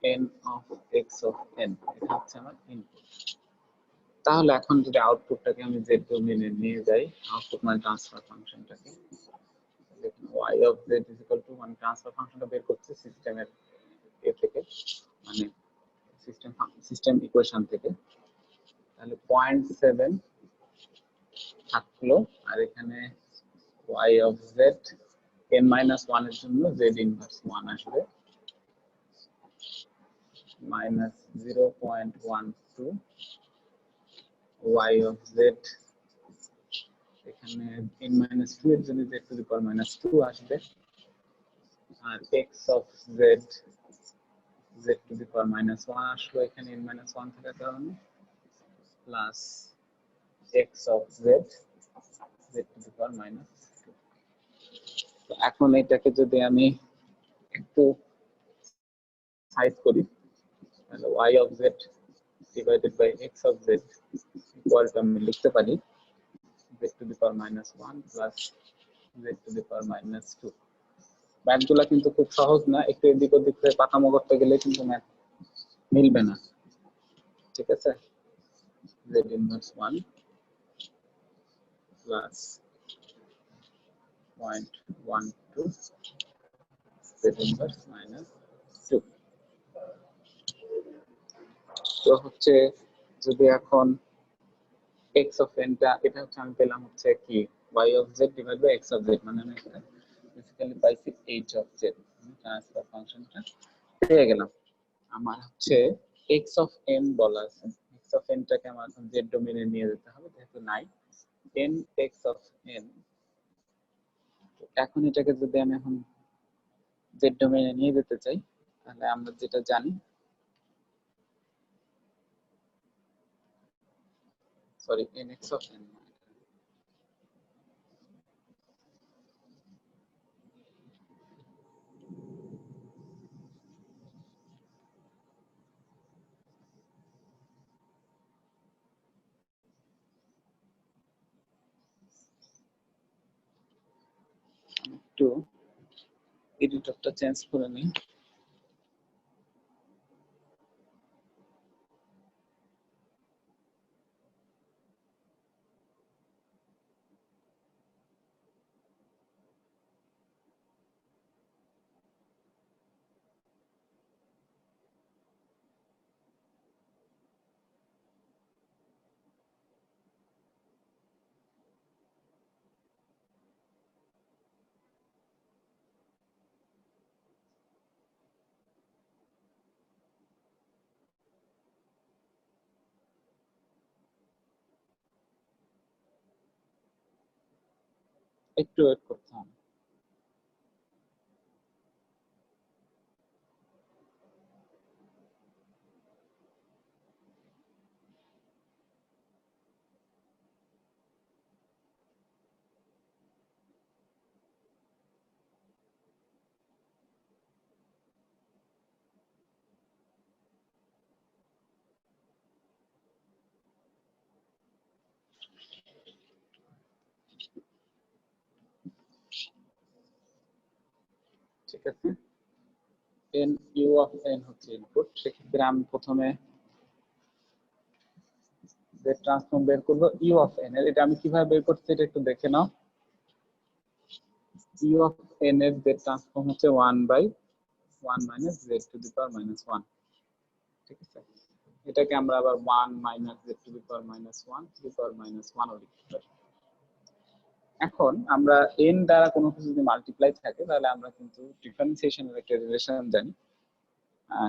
n of x of n, এটা হচ্ছে আমার input. তাহলে এখন যদি আউটপুটটাকে আমি z ডোমেইনে নিয়ে যাই, আউটপুট মানে ট্রান্সফার ফাংশনটাকে, দেখুন y of z is equal to মানে ট্রান্সফার ফাংশনটা বের করছে সিস্টেমের এ থেকে, মানে সিস্টেম ইকুয়েশন থেকে। তাহলে 0.7 থাকলো, আর এখানে y of z n minus 1 এর জন্য z ইনভার্স 1 আসবে, minus 0.12 y of z, এখানে n minus 2 এর জন্য z to the power minus 2 আসবে, আর x of z to the power minus 1 আসলো এখানে n minus 1 থাকার কারণে, plus x of z to the power minus 2। তো এখন এটাকে যদি আমি একটু সাইজ করি, তাহলে y of z divided by x of z equal to আমি লিখতে পারি z to the power minus 1 plus z to the power minus 2। ম্যাথগুলো কিন্তু খুব সহজ না, একটু এদিক ওদিক করে পাকামো করতে গেলে কিন্তু ম্যাথ মিলবে না। ঠিক আছে, z inverse 1 plus 0.12 z inverse minus 2। তো হচ্ছে যদি এখন এক্স অফ এন টা এটা হচ্ছে আমি পেলাম হচ্ছে কি y of z divide by x of z, মানে আমি এখানে বেসিক্যালি পাইছি h অফ z, ট্রান্সফার ফাংশনটা পেয়ে গেলাম। আমার হচ্ছে x অফ n বলা আছে, x অফ n টাকে আমার এখন z ডোমেইনে নিয়ে যেতে হবে, যেহেতু নাই n x অফ n। এখন এটাকে যদি আমি এখন z ডোমেইনে নিয়ে যেতে চাই, তাহলে আমরা যেটা জানি, সরি nx অফ n, একটু এডিটরটা চেঞ্জ করে নিই। একটু ওয়েট করতে হবে। ঠিক আছে, n u অফ n হচ্ছে ইনপুট। সেক্ষেত্রে আমি প্রথমে যে ট্রান্সফর্ম বের করবো u অফ n এর, এটা আমি কিভাবে বের করছি এটা একটু দেখে নাও। u অফ n এর যে ট্রান্সফর্ম হচ্ছে 1 by 1 minus z to the power minus 1। ঠিক আছে, এটাকে আমরা আবার 1 minus z to the power minus 1 to the power minus 1 ও লিখতে পারি। এখন আমরা n দ্বারা কোনো কিছু যদি মাল্টিপ্লাই থাকে, তাহলে আমরা কিন্তু ডিফারেন্সিয়েশনের একটা রিলেশন জানি,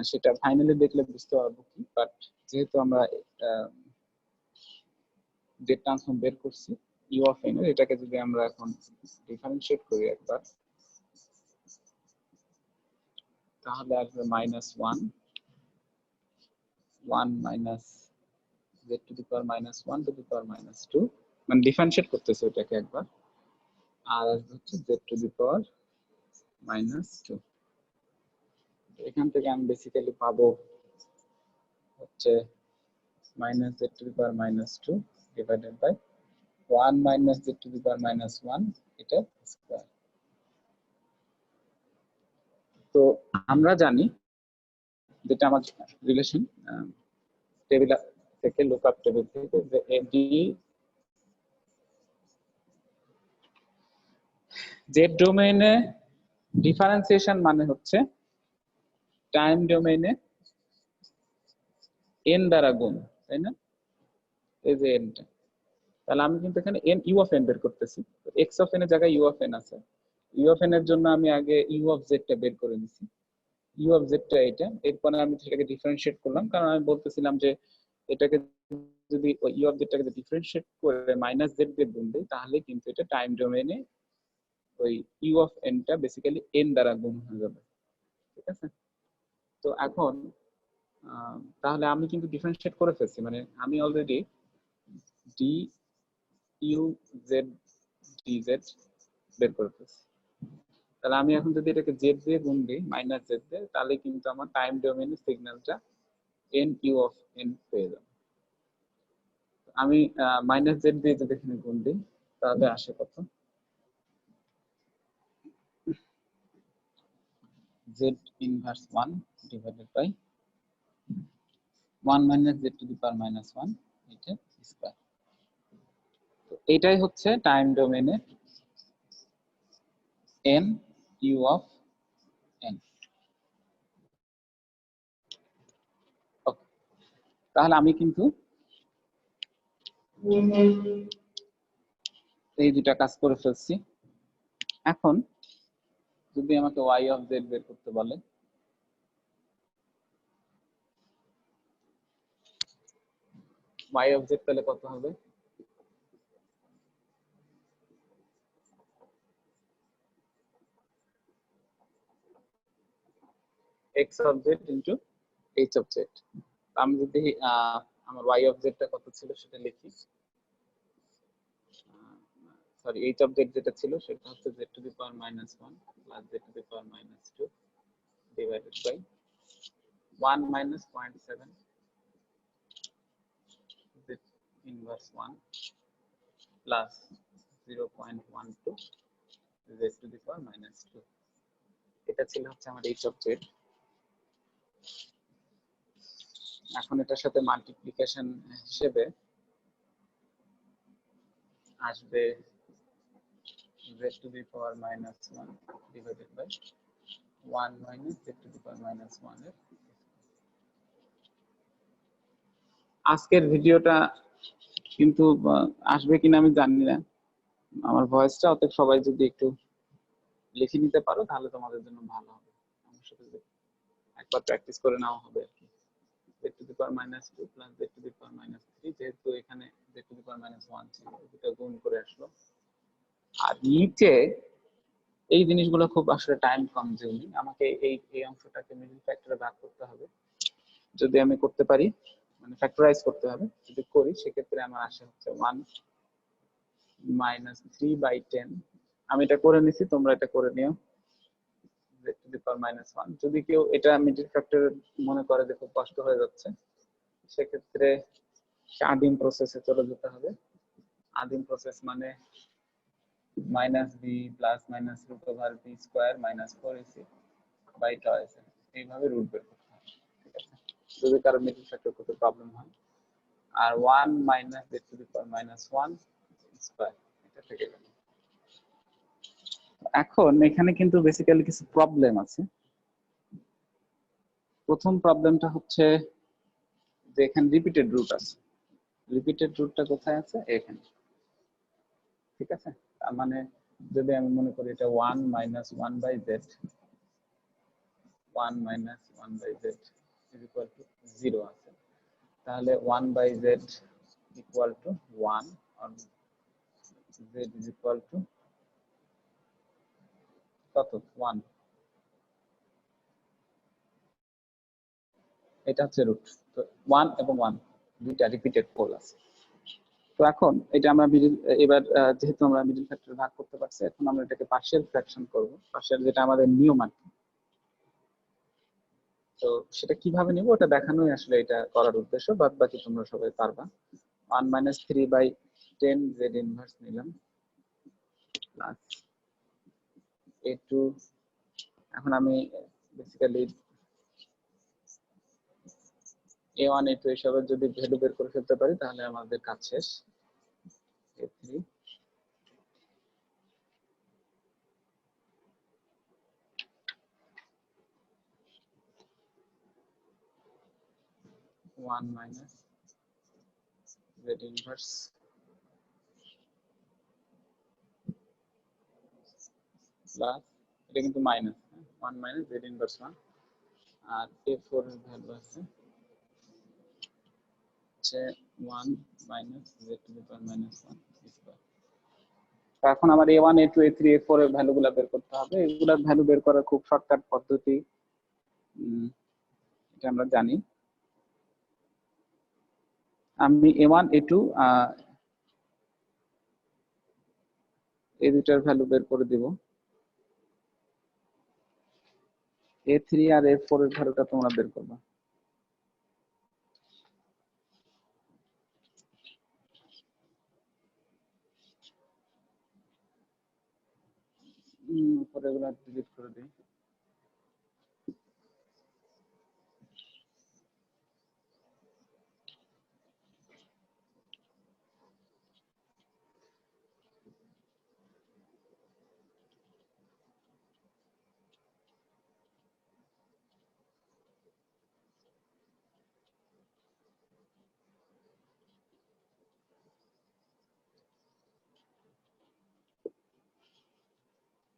সেটা ফাইনালি দেখলে বুঝতে পারবো কি। বাট যেহেতু আমরা যে ট্রান্সফর্ম বের করছি u অফ n এর, এটাকে যদি আমরা এখন ডিফারেন্সিয়েট করি একবার, তাহলে আসবে minus 1 1 minus z to the power minus 1 to the power minus 2, মানে ডিফারেন্সিয়েট করতেছে ওটাকে একবার, আর আসবে হচ্ছে z to the power minus 2। এখান থেকে আমি বেসিক্যালি পাবো হচ্ছে minus z to the power minus 2 divided by 1 minus z to the power minus 1 এটা স্কয়ার। তো আমরা জানি, যেটা আমার রিলেশন টেবিল থেকে, লুকআপ টেবিল থেকে, যে এডি জেড ডোমেইনে ডিফারেন্সিয়েশন মানে হচ্ছে টাইম ডোমেইনে n দ্বারা গুণ, তাই না? এই যে n টা, তাহলে আমি কিন্তু এখানে n u অফ n বের করতেছি, x অফ n এর জায়গায় u অফ n আছে। u অফ n এর জন্য আমি আগে u অফ z টা বের করে নিছি, u অফ z টা এটা। এরপরে আমি সেটাকে ডিফারেন্সিয়েট করলাম, কারণ আমি বলতেছিলাম যে এটাকে যদি u অফ z টাকে ডিফারেন্সিয়েট করে মাইনাস z দিয়ে গুণ দেই, তাহলে কিন্তু এটা টাইম ডোমেইনে ওই u অফ n টা বেসিক্যালি n দ্বারা গুণ হয়ে যাবে। ঠিক আছে, তো এখন তাহলে আমি কিন্তু ডিফারেন্সিয়েট করে ফেলছি, মানে আমি already d u z dz বের করে ফেলছি। তাহলে আমি এখন যদি এটাকে জেড দিয়ে গুণ দিই, মাইনাস জেড দিয়ে, তাহলে কিন্তু আমার টাইম ডোমেইনের সিগন্যালটা এন ইউ অফ এন পেয়ে যাবে। আমি মাইনাস জেড দিয়ে যদি এখানে গুণ দিই, তাহলে আসে কত, z inverse 1 divided by 1 minus z to the power minus 1 এটা স্কয়ার। তো এটাই হচ্ছে টাইম ডোমেইনের n u অফ n। ওকে, তাহলে আমি কিন্তু এই দুটা কাজ করে ফেলছি। এখন যদি আমাকে y অফ z বের করতে বলে, y অফ z তাহলে কত হবে? x of z into h of z। আমি যদি আমার y অফ z টা কত ছিল সেটা লিখি, সরি h অফ z যেটা ছিল সেটা হচ্ছে z to the power minus 1 plus z to the power minus 2 divided by 1 minus 0.7 z inverse 1 plus 0.12 z to the power minus 2। এটা ছিল হচ্ছে আমার h অফ z। এখন এটার সাথে মাল্টিপ্লিকেশন হিসেবে আসবে z to the power minus 1 divided by 1 minus z to the power minus 1 এর। আজকের ভিডিওটা কিন্তু আসবে কিনা আমি জানি না, আমার ভয়েসটা, অতএব সবাই যদি একটু লিখে নিতে পারো তাহলে তোমাদের জন্য ভালো হবে। আমার সাথে একবার প্র্যাকটিস করে নেওয়া হবে আর কি। z to the power minus 2 plus z to the power minus 3, যেহেতু এখানে z to the power minus 1 ছিল, এটা গুণ করে আসলো। আর নিচে এই জিনিসগুলো খুব আসলে টাইম কনজিউমিং, আমাকে এই অংশটাকে মিডল ফ্যাক্টরে ভাগ করতে হবে। যদি আমি করতে পারি, মানে ফ্যাক্টরাইজ করতে হবে, যদি করি সেক্ষেত্রে আমার আসে হচ্ছে 1 মাইনাস 3/10। আমি এটা করে নিছি, তোমরা এটা করে নিও, z to the power minus 1। যদি কেউ এটা মিডল ফ্যাক্টর মনে করে যে খুব কষ্ট হয়ে যাচ্ছে, সেক্ষেত্রে আদিম প্রসেসে চলে যেতে হবে। আদিম প্রসেস মানে minus b plus minus root over b square minus 4ac by twice, এইভাবে রুট বের করতে হবে। ঠিক আছে, যদি কারো মিডল ফ্যাক্টর করতে প্রবলেম হয়। আর 1 minus z to the power minus 1 square, এটা থেকে গেল। এখন এখানে কিন্তু বেসিক্যালি কিছু প্রবলেম আছে। প্রথম প্রবলেমটা হচ্ছে যে এখানে রিপিটেড রুট আছে। রিপিটেড রুটটা কোথায় আছে? এখানে। ঠিক আছে, তার মানে যদি আমি মনে করি এটা 1 minus 1/z, 1 minus 1/z is equal to 0 আছে, তাহলে 1/z ইকুয়াল টু 1 আর z ইজ ইকুয়াল টু কত? 1। এটা হচ্ছে রুট। তো 1 এবং 1 দুইটা রিপিটেড পোল আছে। তো এখন এটা আমরা এবার যেহেতু আমরা মিডল ফ্যাক্টর ভাগ করতে পারছি, এখন আমরা এটাকে পার্শিয়াল ফ্র্যাকশন করব, পার্শিয়াল, যেটা আমাদের নিয়ম আর কি। তো সেটা কিভাবে নিব ওটা দেখানোই আসলে এটা করার উদ্দেশ্য, বাদ বাকি তোমরা সবাই পারবা। 1 মাইনাস 3/10 z ইনভার্স নিলাম প্লাস a2। এখন আমি বেসিক্যালি a1 a2 এসবের যদি ভ্যালু বের করে ফেলতে পারি তাহলে আমাদের কাজ শেষ। a3 1 minus z inverse plus, এটা কিন্তু মাইনাস, 1 মাইনাস z ইনভার্স 1, আর a4 এর ভ্যালু আছে হচ্ছে 1 minus z to the power minus 1 square. তো এখন আমার a1 a2 a3 a4 এর ভ্যালুগুলো বের করতে হবে। এগুলার ভ্যালু বের করার খুব শর্টকাট পদ্ধতি, এটা আমরা জানি। আমি a1 a2 এই দুটার ভ্যালু বের করে দিব। a3 আর a4 এর ভ্যালুটা তোমরা বের করবা। পরে এগুলো ডিলিট করে দিই।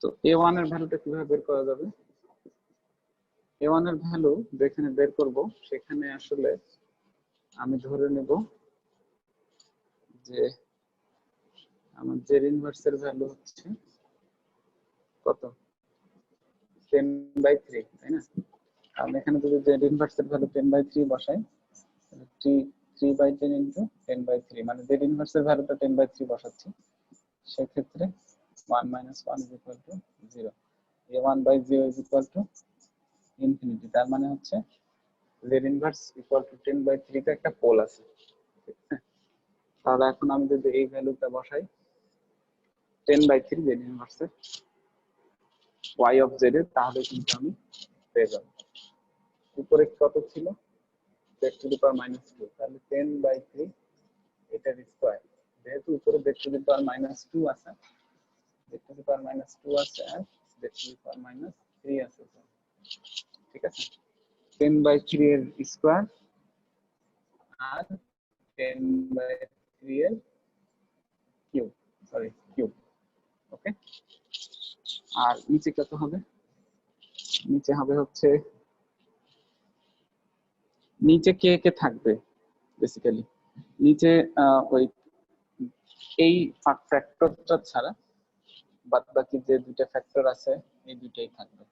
তো a1 এর ভ্যালুটা কিভাবে বের করা যাবে? a1 এর ভ্যালু যেখানে বের করব সেখানে আসলে আমি ধরে নেব যে আমার জেড ইনভার্সের ভ্যালু হচ্ছে কত, 10/3, তাই না? কারণ এখানে যদি জেড ইনভার্সের ভ্যালু 10/3 বসাই, 3/10 ইন্টু 10/3, মানে জেড ইনভার্সের ভ্যালুটা 10/3 বসাচ্ছি, সেক্ষেত্রে 1 - 1 = 0, a1/0 = ইনফিনিটি। তার মানে হচ্ছে জেড ইনভার্স = 10/3 তে একটা পোল আছে, ঠিক আছে? তাহলে এখন আমি যদি এই ভ্যালুটা বসাই 10/3 জেড ইনভার্সের y অফ জেড এর, তাহলে কিন্তু আমি পেয়ে যাব। উপরে কত ছিল, z⁻², তাহলে 10/3 এটার স্কয়ার, যেহেতু উপরে z⁻² আছে, z⁻² আছে আর z⁻³ আছে, ঠিক আছে? 10/3 এর স্কয়ার আর 10/3 এর কিউব, কিউব, ওকে? আর নিচে কত হবে? নিচে হবে হচ্ছে, নিচে কে কে থাকবে বেসিক্যালি নিচে ওই এই ফ্যাক্টরটা ছাড়া বাদ বাকি যে দুইটা ফ্যাক্টর আছে এই দুইটাই থাকবে।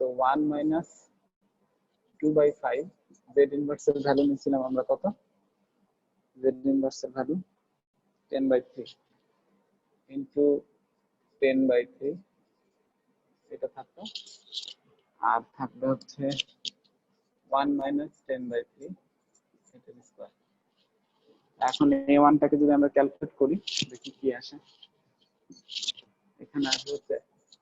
তো 1 - 2/5 জেড ইনভার্সের ভ্যালু নিয়েছিলাম আমরা কত, জেড ইনভার্সের ভ্যালু 10/3 ইনটু 10/3, এটা থাকতো, আর থাকবে হচ্ছে 1 - 10/3 এটার স্কয়ার। এখন a1 টাকে যদি আমরা ক্যালকুলেট করি দেখি কি আসে। এখানে আসবে হচ্ছে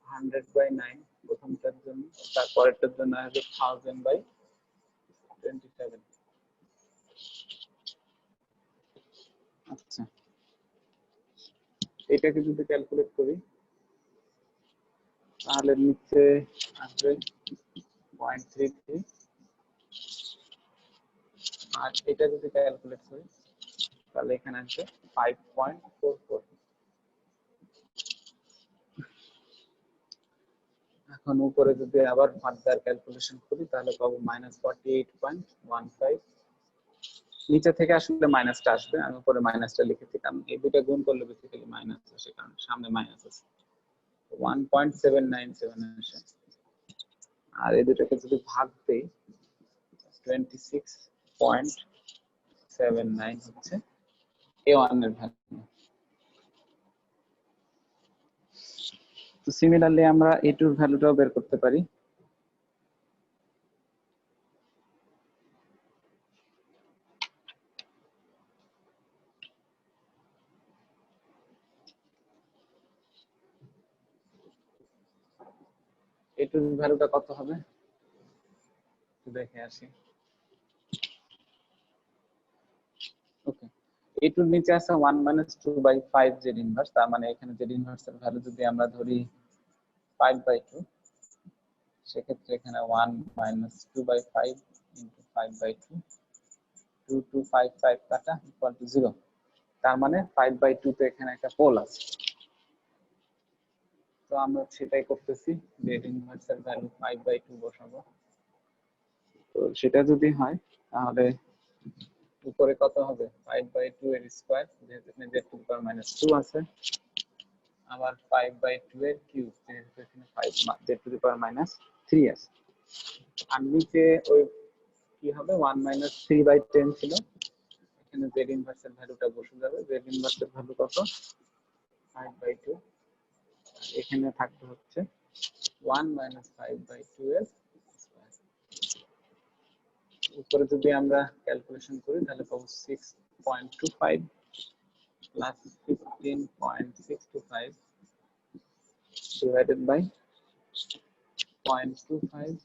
100/9 প্রথমটার জন্য, তারপরেরটার জন্য আসবে 1000/27। আচ্ছা, এটাকে যদি ক্যালকুলেট করি তাহলে নিচে আসবে 0.33, আর এটা যদি ক্যালকুলেট করি তাহলে এখানে আসবে 5.44। এখন উপরে যদি আবার ফার্দার ক্যালকুলেশন করি তাহলে পাবো -48.15। নিচে থেকে আসলে মাইনাসটা আসবে, আমি উপরে মাইনাসটা লিখেছি কারণ এই দুটো গুণ করলে বেসিক্যালি মাইনাস আসে, কারণ সামনে মাইনাস আছে। 1.797 আসে, আর এই দুটোকে যদি ভাগ দেই 26.79 হচ্ছে a1 এর ভ্যালু। তো সিমিলারলি আমরা a2 এর ভ্যালুটাও বের করতে পারি। a2 এর ভ্যালুটা কত হবে একটু দেখে আসি। ওকে, a2 এর নিচে আছে 1 - 2/5 জেড ইনভার্স, তার মানে এখানে জেড ইনভার্সের ভ্যালু যদি আমরা ধরি 5/2, সেক্ষেত্রে এখানে 1 - 2/5 ইন্টু 5/2, 2255 কাটা ইকুয়াল টু 0। তার মানে 5/2 তে এখানে একটা পোল আছে। তো আমরা সেটাই করতেছি, জেড ইনভার্সের ভ্যালু 5/2 বসাবো। তো সেটা যদি হয় তাহলে উপরে কত হবে, 5/2 এর স্কয়ার, যেহেতু এখানে z⁻² আছে, আবার 5/2 এর কিউব, যেহেতু এখানে 5 z⁻³ আছে, আর নিচে ওই কি হবে 1 - 3/10 ছিল, এখানে জেড ইনভার্সের ভ্যালুটা বসে যাবে। জেড ইনভার্সের ভ্যালু কত, 5/2, এখানে থাকবে হচ্ছে 1 - 5/2 এর স্কয়ার। উপরে যদি আমরা ক্যালকুলেশন করি তাহলে পাবো 6.25 প্লাস 15.625 ডিভাইডেড বাই 0.25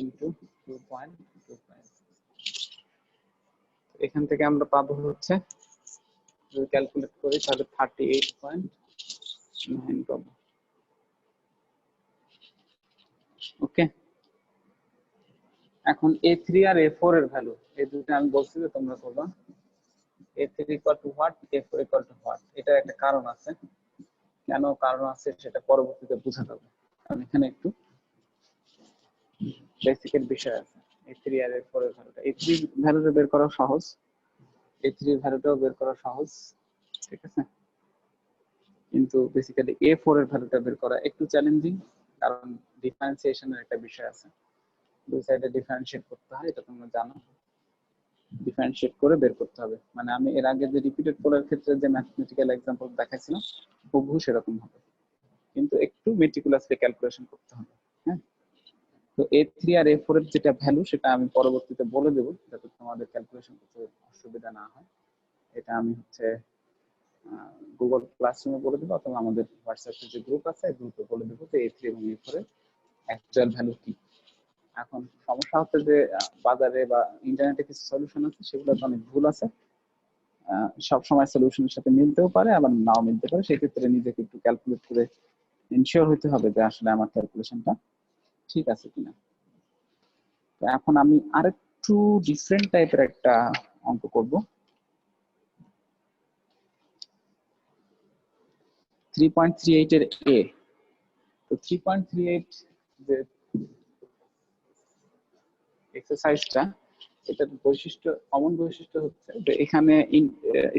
ইন্টু 2.25। এখান থেকে আমরা পাবো হচ্ছে, যদি ক্যালকুলেট করি তাহলে 38.9 পাবো। ওকে, এখন a3 আর a4 এর ভ্যালু, এই দুটো আমি বলছি যে তোমরা করবা। a3 = হোয়াট, a4 = হোয়াট, এটা একটা কারণ আছে। কেন কারণ আছে সেটা পরবর্তীতে বোঝা যাবে, কারণ এখানে একটু বেসিকের বিষয় আছে। A3 আর A4 এর ভ্যালুটা, A3 ভ্যালুটা বের করা সহজ, A3 ভ্যালুটাও বের করা সহজ, ঠিক আছে, কিন্তু বেসিক্যালি A4 এর ভ্যালুটা বের করা একটু চ্যালেঞ্জিং, কারণ ডিফারেন্সিয়েশনের একটা বিষয় আছে, দুই সাইডে ডিফারেন্সিয়েট করতে হয়, এটা তোমরা জানো, ডিফারেন্সিয়েট করে বের করতে হবে। মানে আমি এর আগে যে রিপিটেড পোলের ক্ষেত্রে যে ম্যাথমেটিক্যাল এক্সাম্পল দেখাইছিলাম হুবহু সেরকম হবে, কিন্তু একটু মেটিকুলাসলি ক্যালকুলেশন করতে হবে। হ্যাঁ, তো A3 আর A4 এর যেটা ভ্যালু সেটা আমি পরবর্তীতে বলে দেবো, যাতে তোমাদের ক্যালকুলেশন করতে অসুবিধা না হয়। এটা আমি হচ্ছে গুগল ক্লাসরুমে বলে দেবো, অথবা আমাদের হোয়াটসঅ্যাপে যে গ্রুপ আছে গ্রুপে বলে দেবো যে A3 এবং A4 এর অ্যাকচুয়াল ভ্যালু কি। এখন সমস্যা হচ্ছে যে বাজারে বা ইন্টারনেটে কিছু সলিউশন আছে, সেগুলোতে অনেক ভুল আছে, সব সময় সলিউশনের সাথে মিলতেও পারে আবার নাও মিলতে পারে, সেক্ষেত্রে নিজেকে একটু ক্যালকুলেট করে ইনশিওর হতে হবে যে আসলে আমার ক্যালকুলেশনটা ঠিক আছে কিনা। তো এখন আমি আরেকটু ডিফারেন্ট টাইপের একটা অঙ্ক করব। 3.38 এর এ। তো 3.38 যে এক্সারসাইজটা, এটার বৈশিষ্ট্য, কমন বৈশিষ্ট্য হচ্ছে যে এখানে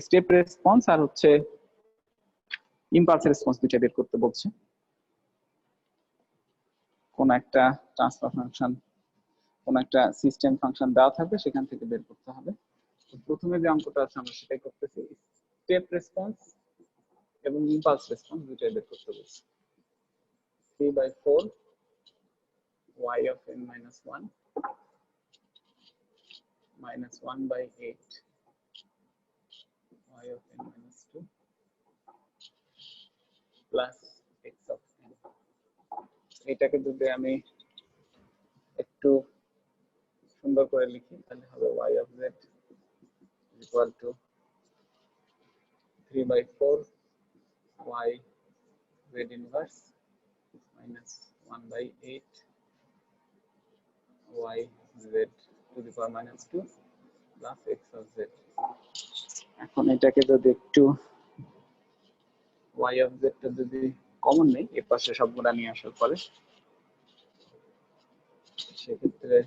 স্টেপ রেসপন্স আর হচ্ছে ইম্পালস রেসপন্স দুইটা বের করতে বলছে। কোন একটা ট্রান্সফার ফাংশন, কোন একটা সিস্টেম ফাংশন দেওয়া থাকবে, সেখান থেকে বের করতে হবে। প্রথমে যে অঙ্কটা আছে আমরা সেটাই করতেছি, স্টেপ রেসপন্স এবং ইম্পালস রেসপন্স দুইটাই বের করতে বলছে। 3/4 y of n minus 1 minus 1/8 y of n minus 2 plus x of n। এটাকে যদি আমি একটু সুন্দর করে লিখি তাহলে হবে y of z equal to 3/4 y z inverse minus 1/8 y z to the power minus 2 plus x of z। এখন এটাকে যদি একটু y of z টা যদি কমন নেই, এর পাশে সবগুলা নিয়ে আসার পরে, সেক্ষেত্রে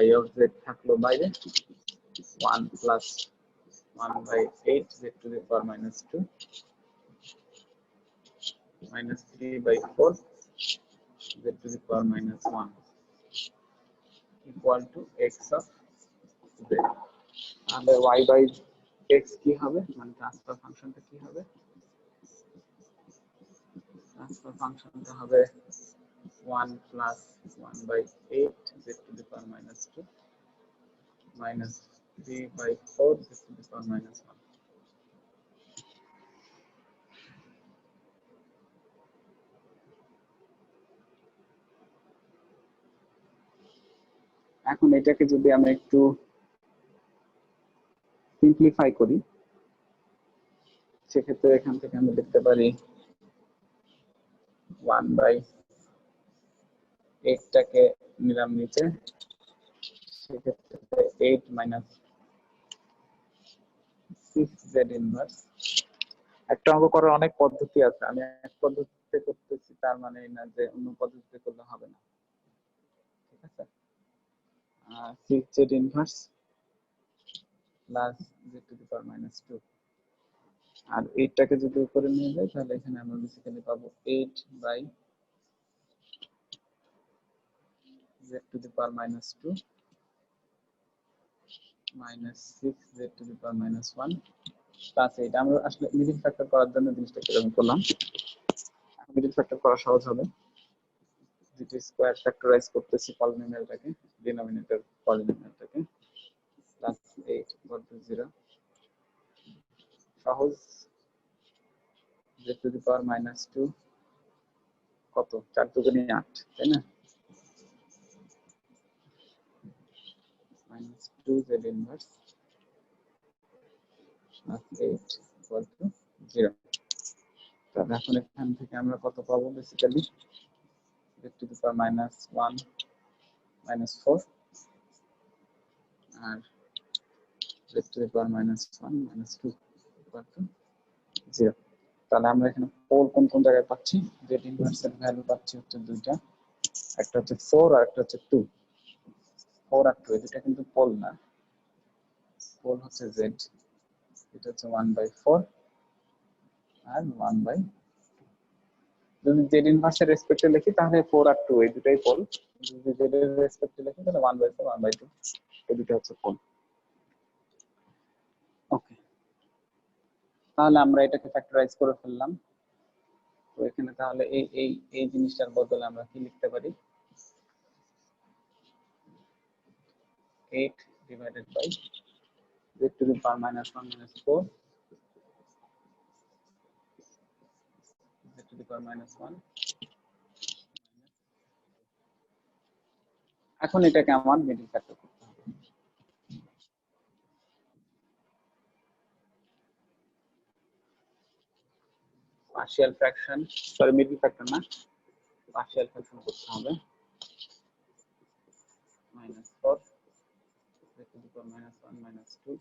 y of z থাকলো বাইরে 1 plus 1/8 z to the power minus 2 minus 3/4 z to the power minus 1 equal to x of z। তাহলে y by x কি হবে, মানে ট্রান্সফার ফাংশনটা কি হবে, ট্রান্সফার ফাংশনটা হবে 1 plus 1/8 z to the power minus 2 minus 3/4 z to the power minus 1। এখন এটাকে যদি আমরা একটু সিম্পলিফাই করি, সেক্ষেত্রে এখান থেকে আমরা দেখতে পারি 1/8 টাকে নিলাম নিচে, সেক্ষেত্রে 8 minus 6z ইনভার্স। একটা অঙ্ক করার অনেক পদ্ধতি আছে, আমি এক পদ্ধতিতে করতেছি তার মানে না যে অন্য পদ্ধতিতে করলে হবে না, ঠিক আছে। 6z inverse plus z to the power minus 2, আর 8 টাকে যদি উপরে নিয়ে যাই তাহলে এখানে আমরা বেসিক্যালি পাবো 8/z two the power minus 2 minus 6z to the power minus 1 plus 8। আমরা আসলে মিডল ফ্যাক্টর করার জন্য জিনিসটা কিরকম করলাম, মিডল ফ্যাক্টর করা সহজ হবে, যেটি স্কয়ার ফ্যাক্টরাইজ করতেছি পলিনোমিয়ালটাকে, ডিনোমিনেটর পলিনোমিয়ালটাকে, plus 8 equal to 0, সহজ। z to the power minus 2 কত, 4 দুগুণে 8, তাই না, minus 2z inverse plus 8 equal to 0। তাহলে এখন এখান থেকে আমরা কত পাবো, basically z to the power minus 1 minus 4 আর z to the power minus 1 minus 2 equal to 0। তাহলে আমরা এখানে পোল কোন কোন জায়গায় পাচ্ছি, জেড ইনভার্সের ভ্যালু পাচ্ছি হচ্ছে দুইটা, একটা হচ্ছে 4 আর একটা হচ্ছে 2। 4 আর 2 এটা কিন্তু পোল না, পোল হচ্ছে জেড, এটা হচ্ছে 1/4 আর 1/, যদি জেড ইনভার্সের রেসপেক্টে লিখি তাহলে 4 আর 2 এই দুটাই পোল, যদি জেড এর রেসপেক্টে লিখি তাহলে 1/4 1/2 এই দুটো হচ্ছে পোল। ওকে, তাহলে আমরা এটাকে ফ্যাক্টরাইজ করে ফেললাম। তো এখানে তাহলে এই এই এই জিনিসটার বদলে আমরা কি লিখতে পারি, 8 divided by z to the power minus 1 minus 4 z to the power minus 1। এখন এটাকে আমার মিডল ফ্যাক্টর করতে হবে। Partial fraction, sorry middle factor না, পার্শিয়াল ফ্র্যাকশন করতে হবে। -4 z to the power minus 1 minus 2,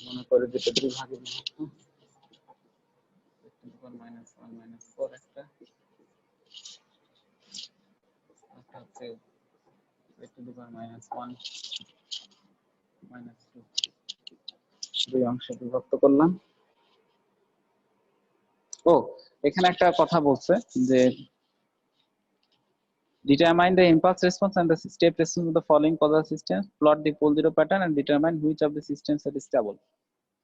মনে করে যেটা দুই ভাগে বিভক্ত, z to the power minus 1 minus 4 একটা হচ্ছে z to the power minus 1 minus 2, দুই অংশে বিভক্ত করলাম। ও এখানে একটা কথা বলছে যে determine the impulse response and the step response of the following causal systems, plot the pole zero pattern and determine which of the systems are stable।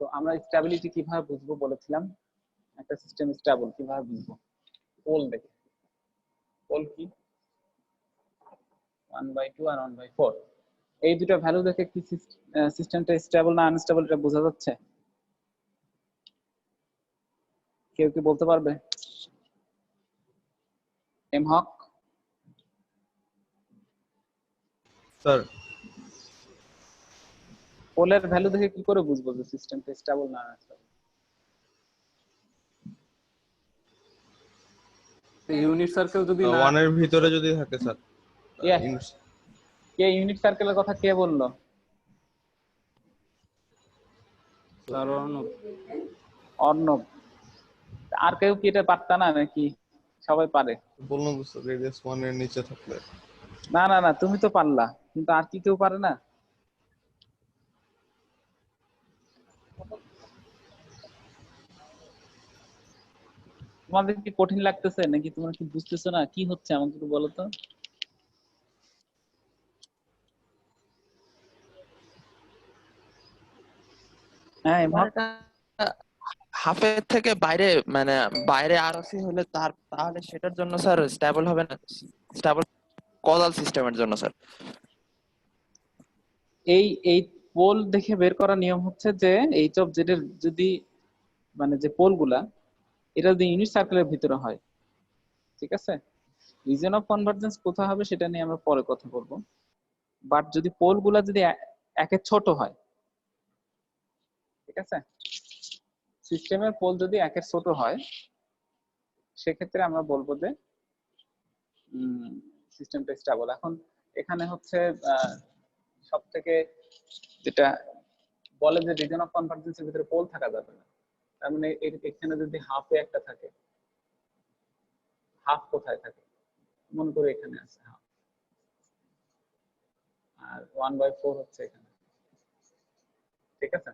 তো আমরা স্টেবিলিটি কিভাবে বুঝবো বলেছিলাম, একটা সিস্টেম স্টেবল কিভাবে বুঝবো, পোল দেখে। পোল কি 1/2 আর 1/4, এই দুটো ভ্যালু দেখে কি সিস্টেমটা স্টেবল না আনস্টেবল এটা বোঝা যাচ্ছে? কেউ কি বলতে পারবে? এম হক স্যার পোলের ভ্যালু দেখে কি করে বুঝবো যে সিস্টেমটা স্টেবল না আনস্টেবল? ইউনিট সার্কেল যদি না 1 এর ভিতরে যদি থাকে স্যার, Yes. কে ইউনিট সার্কেলের কথা কে বললো? অর্ণব। আর কেউ কি এটা পারতা না নাকি সবাই পারে? বললাম তো স্যার রেডিয়াস 1 এর নিচে থাকলে। না না না, তুমি তো পারলা, কিন্তু আর কি কেউ পারে না? তোমাদের কি কঠিন লাগতেছে নাকি তোমরা কি বুঝতেছো না কি হচ্ছে আমাকে একটু বলো তো। হ্যাঁ হাফের থেকে বাইরে মানে বাইরে আরসি হলে তাহলে সেটার জন্য স্যার স্টেবল হবে না, স্টেবল কজাল সিস্টেমের জন্য স্যার। এই এই পোল দেখে বের করার নিয়ম হচ্ছে যে এইচ অফ জেড এর যদি মানে যে পোলগুলা এটা যদি ইউনিট সার্কেলের ভিতরে হয়, ঠিক আছে, রিজন অফ কনভার্জেন্স কোথায় হবে সেটা নিয়ে আমরা পরে কথা বলবো। বাট যদি পোলগুলা যদি একের ছোট হয়, ঠিক আছে, সিস্টেমের পোল যদি একের ছোট হয় সেক্ষেত্রে আমরা বলবো যে সিস্টেমটা স্টেবল। এখন এখানে হচ্ছে সব থেকে যেটা বলে যে রিজন অফ কনভার্জেন্সের ভিতরে পোল থাকা যাবে না, তার মানে এখানে যদি হাফে একটা থাকে, হাফ কোথায় থাকে, মনে করে এখানে আছে হাফ, আর 1/4 হচ্ছে এখানে, ঠিক আছে।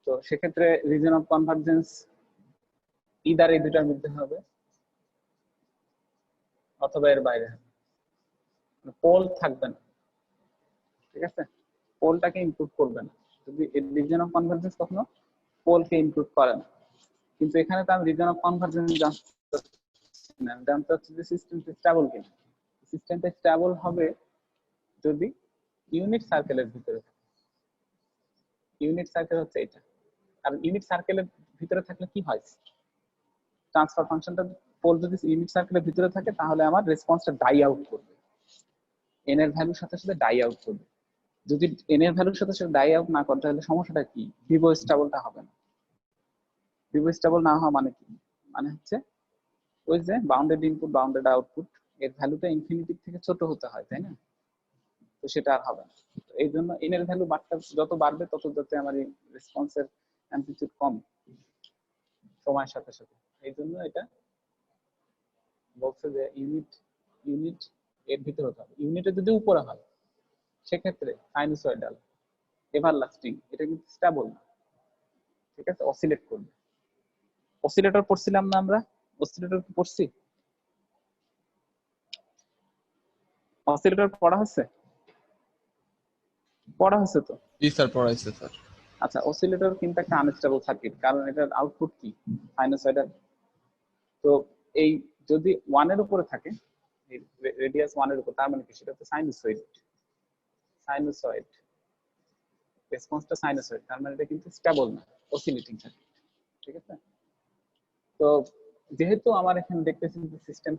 তো সেক্ষেত্রে রিজন অফ কনভার্জেন্স ইদার এই দুটার মধ্যে হবে অথবা এর বাইরে হবে, পোল থাকবে না, ঠিক আছে, পোলটাকে ইনক্লুড করবে না। যদি রিজন অফ কনভার্জেন্স কখনো পোলকে ইনক্লুড করে না, কিন্তু এখানে তো আমি রিজন অফ কনভার্জেন্স জানতে চাচ্ছি যে সিস্টেমটা স্টেবল কিনা। সিস্টেমটা স্টেবল হবে যদি ইউনিট সার্কেলের ভিতরে থাকে। ইউনিট সার্কেল হচ্ছে এটা, আর ইউনিট সার্কেলের ভিতরে থাকলে কি হয়, ট্রান্সফার ফাংশনটা পোল যদি ইউনিট সার্কেলের ভিতরে থাকে তাহলে আমার রেসপন্সটা ডাই আউট করবে, এন এর ভ্যালুর সাথে সাথে ডাই আউট করবে। যদি এন এর ভ্যালুর সাথে সাথে ডাই আউট না করে তাহলে সমস্যাটা কি, ভিভো স্টেবলটা হবে না। ভিভো স্টেবল না হওয়া মানে কি, মানে হচ্ছে ওই যে বাউন্ডেড ইনপুট বাউন্ডেড আউটপুট এর ভ্যালুটা ইনফিনিটি থেকে ছোট হতে হয়, তাই না? তো সেটা আর হবে না। এই জন্য এন এর ভ্যালু যত বাড়বে তত যাতে আমার রেসপন্সের অ্যামপ্লিটিউড কম, সময়ের সাথে সাথে। এই জন্য এটা বলছে যে ইউনিট এর ভিতরে হতে হবে। ইউনিটে যদি উপরে হয় সেক্ষেত্রে সাইনুসয়েডাল এভারলাস্টিং, এটা কিন্তু স্টেবল না, ঠিক আছে, অসিলেট করবে। অসিলেটর পড়ছিলাম না আমরা? অসিলেটর কি পড়ছি? অসিলেটর পড়া হচ্ছে? পড়া হচ্ছে তো। জি স্যার, পড়াইছে স্যার। আচ্ছা, অসিলেটর কিন্তু একটা আনস্টেবল সার্কিট, কারণ এটার আউটপুট কি? সাইনুসয়েডাল। তো এই যদি 1 এর উপরে থাকে, রেডিয়াস 1 এর উপর, তার মানে কি? সেটা তো সাইনুসয়েড। সাইনুসয়েড রেসপন্সটা সাইনুসয়েড, তার মানে এটা কিন্তু স্টেবল না, অসিলেটিং সার্কিট, ঠিক আছে। তো যেহেতু আমার এখানে দেখতেছি যে সিস্টেম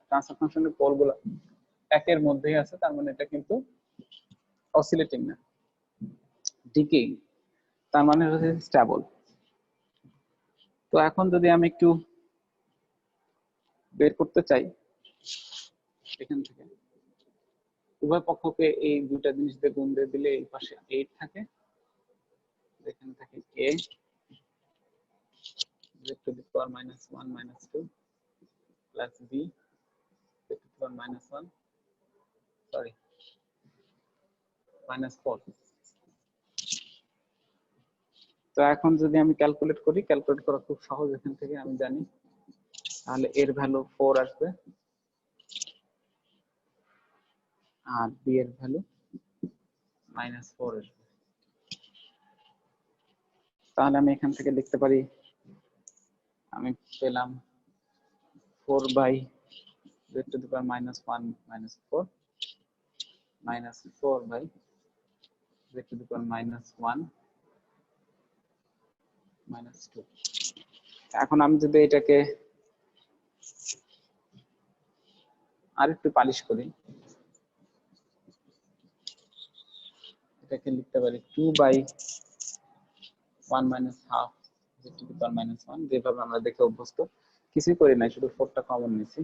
ট্রান্সফার ফাংশনের পোলগুলো একের মধ্যেই আছে, তার মানে এটা কিন্তু অসিলেটিং না, ডিকেইং, তার মানে হচ্ছে স্টেবল। তো এখন যদি আমি একটু বের করতে চাই এখান থেকে, উভয় পক্ষকে এই দুইটা জিনিস দিয়ে গুণ দিয়ে দিলে এই পাশে 8 থাকে, এখানে থাকে a z to the power minus 1 minus 2 plus b z to the power minus 1 sorry minus 4। তো এখন যদি আমি ক্যালকুলেট করি, ক্যালকুলেট করা খুব সহজ, এখান থেকে আমি জানি, তাহলে এর ভ্যালু 4 আসবে আর বি এর ভ্যালু -4 আসবে। তাহলে আমি এখান থেকে লিখতে পারি, আমি পেলাম 4 by z to the power minus 1 minus 4 minus 4 by z to the power minus 1 minus 2। এখন আমি যদি এটাকে আরেকটু পালিশ করি, এটাকে লিখতে পারি 2 by 1 minus half z to the power minus 1, যেভাবে আমরা দেখে অভ্যস্ত, কিছুই করি নাই, শুধু 4টা কমন নিয়েছি।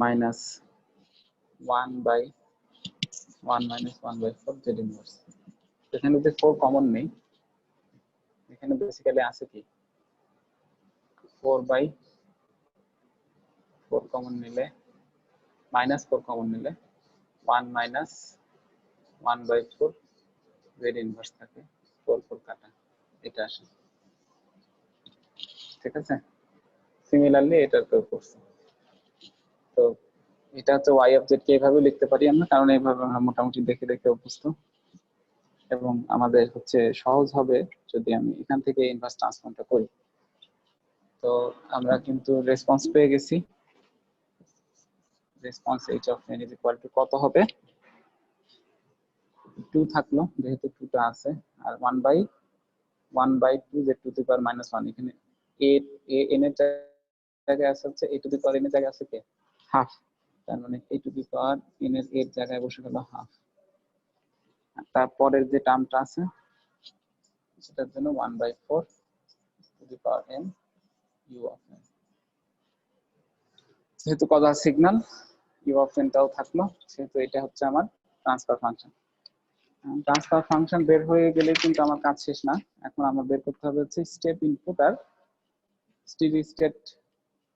minus 1 by 1 minus 1 by 4 z inverse. এখানে যদি 4 কমন নেই, এখানে বেসিক্যালি আছে কি 4 বাই 4 কমন নিলে -4 কমন নিলে 1 minus 1 by 4 z ইনভার্স থাকে, 4 4 কাটা, এটা আসে, ঠিক আছে। সিমিলারলি এটার কেউ করছে। তো এটা হচ্ছে y অফ z কে এভাবে লিখতে পারি আমরা, কারণ এইভাবে আমরা মোটামুটি দেখে দেখে অভ্যস্ত, এবং আমাদের হচ্ছে সহজ হবে যদি আমি এখান থেকে ইনভার্স ট্রান্সফর্মটা করি। তো আমরা কিন্তু রেসপন্স পেয়ে গেছি। Response h of n is equal to কত হবে? 2 থাকলো, যেহেতু 2টা আছে, আর 1 by 2 z to the power minus 1। এখানে a n এর জায়গায় আছে হচ্ছে a to the power n এর জায়গায় আছে কি হাফ, তার মানে a to the power n এর জায়গায় বসে গেল হাফ। আর তারপরের যে টার্মটা আছে সেটার জন্য 1 by 4 to the power n u of n। যেহেতু কত সিগন্যাল u অফ n টাও থাকলো, সেহেতু এটা হচ্ছে আমার ট্রান্সফার ফাংশন। ট্রান্সফার ফাংশন বের হয়ে গেলে কিন্তু আমার কাজ শেষ না। এখন আমার বের করতে হবে হচ্ছে স্টেপ ইনপুট আর steady state,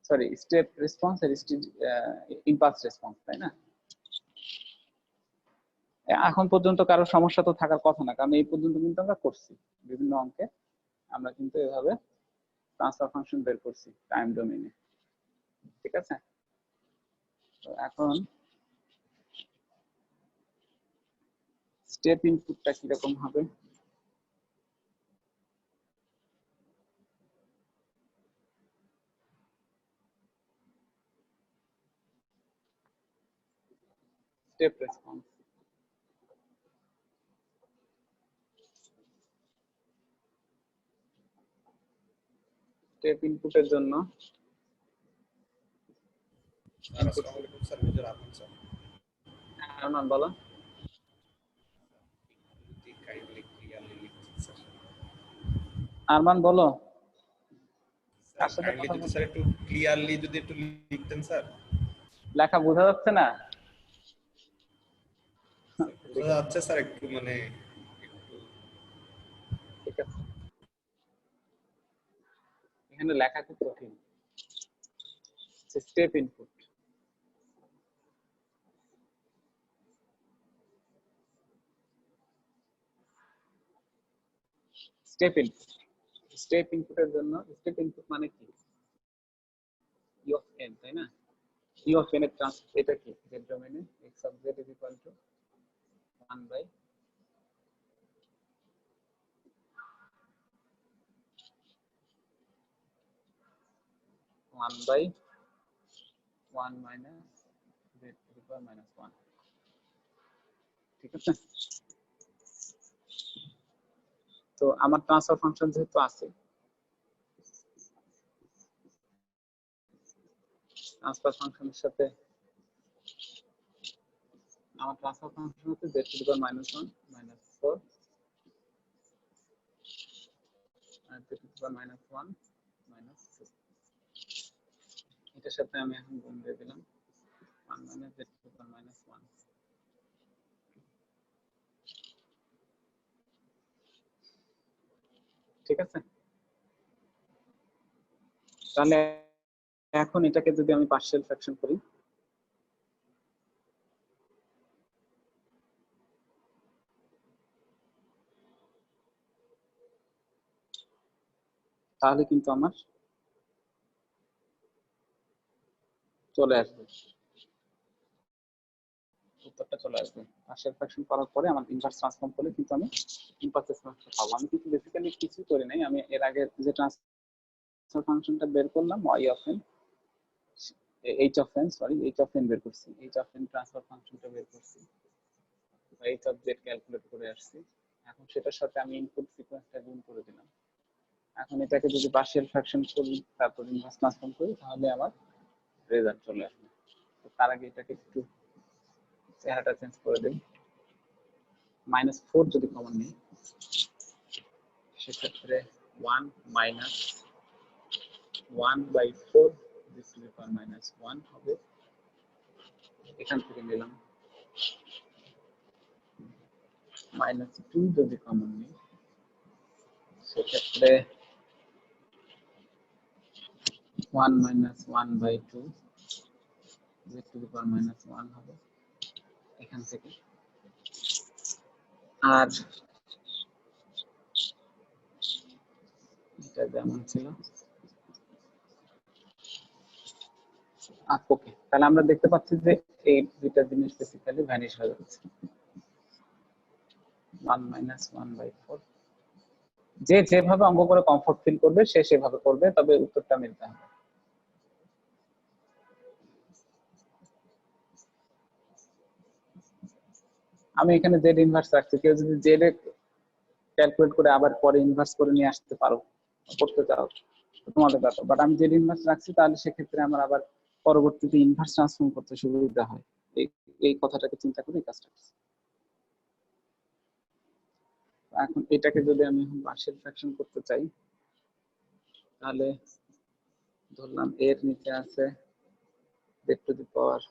sorry step response আর ইমপালস রেসপন্স, তাই না? এখন পর্যন্ত কারো সমস্যা তো থাকার কথা না, কারণ এই পর্যন্ত কিন্তু আমরা করছি বিভিন্ন অঙ্কে, আমরা কিন্তু এভাবে ট্রান্সফার ফাংশন বের করছি টাইম ডোমেইনে, ঠিক আছে। তো এখন স্টেপ ইনপুটটা কিরকম হবে? স্টেপ রেসপন্স, স্টেপ ইনপুটের জন্য আরমান বলো। আরমান বলো, কার সাথে কথা বলছো? স্যার একটু ক্লিয়ারলি যদি একটু লিখতেন স্যার। লেখা বোঝা যাচ্ছে না? বোঝা যাচ্ছে স্যার, একটু মানে এখানে লেখা খুব কঠিন, স্টেপ ইনপুট। স্টেপ ইনপুটের জন্য স্টেপ ইনপুট মানে কি, ই অফ এন, তাই না? ই অফ এন এর এটা কি, জেড ডোমেইনে x of z is equal to 1 by one minus z to the power minus 1। ঠিক আছে, তো আমার ট্রান্সফার ফাংশন যেহেতু আছে, ট্রান্সফার ফাংশনের সাথে আমার ট্রান্সফার ফাংশন হচ্ছে z to the power minus 1 minus 4 আর z to the power minus 1 minus 2। এটার সাথে আমি এখন গুণ দিয়ে দিলাম 1 minus z to the power minus 1। ঠিক আছে, তাহলে এখন এটাকে যদি আমি পার্শিয়াল ফ্র্যাকশন করি, তাহলে কিন্তু আমার চলে আসবে, উত্তরটা চলে আসবে। পার্শিয়াল ফ্র্যাকশন করার পরে আমার ইনভার্স ট্রান্সফর্ম করলে কিন্তু আমি ইনভার্স ট্রান্সফর্ম পাবো। আমি কিন্তু বেসিক্যালি কিছু করি নাই, আমি এর আগে যে ট্রান্সফার ফাংশনটা বের করলাম y of n h of n sorry h of n বের করছি, h অফ n ট্রান্সফার ফাংশনটা বের করছি, h অফ z ক্যালকুলেট করে আসছি। এখন সেটার সাথে আমি ইনপুট সিকোয়েন্সটা গুণ করে দিলাম। এখন এটাকে যদি পার্শিয়াল ফ্র্যাকশন করি তারপর ইনভার্স ট্রান্সফর্ম করি তাহলে আমার রেজাল্ট চলে আসবে। তো তার আগে এটাকে একটু চেহারাটা চেঞ্জ করে দিই। -4 যদি কমন নিই সেক্ষেত্রে 1 minus 1/4 this two the power minus 1 হবে। এখান থেকে নিলাম -2 যদি কমন নিই সেক্ষেত্রে 1 minus 1/2 this two the power minus 1 হবে এখান থেকে। আর এটা যেমন ছিল ওকে, তাহলে আমরা দেখতে পাচ্ছি যে এই দুইটা জিনিস বেসিক্যালি ভ্যানিশ হয়ে যাচ্ছে। 1 মাইনাস 1/4 যে যেভাবে অঙ্ক করে কমফোর্ট ফিল করবে সে সেভাবে করবে, তবে উত্তরটা মিলতে হবে। আমি এখানে জেড ইনভার্স রাখছি, কেউ যদি জেড ক্যালকুলেট করে আবার পরে ইনভার্স করে নিয়ে আসতে পারো, করতে চাও তোমাদের ব্যাপার, বাট আমি জেড ইনভার্স রাখছি তাহলে সেক্ষেত্রে আমার আবার পরবর্তীতে ইনভার্স ট্রান্সফর্ম করতে সুবিধা হয়। এই কথাটাকে চিন্তা করে এই কাজটা করছি। এখন এটাকে যদি আমি পার্শিয়াল ফ্র্যাকশন করতে চাই তাহলে ধরলাম এর নিচে আছে z টু দি পাওয়ার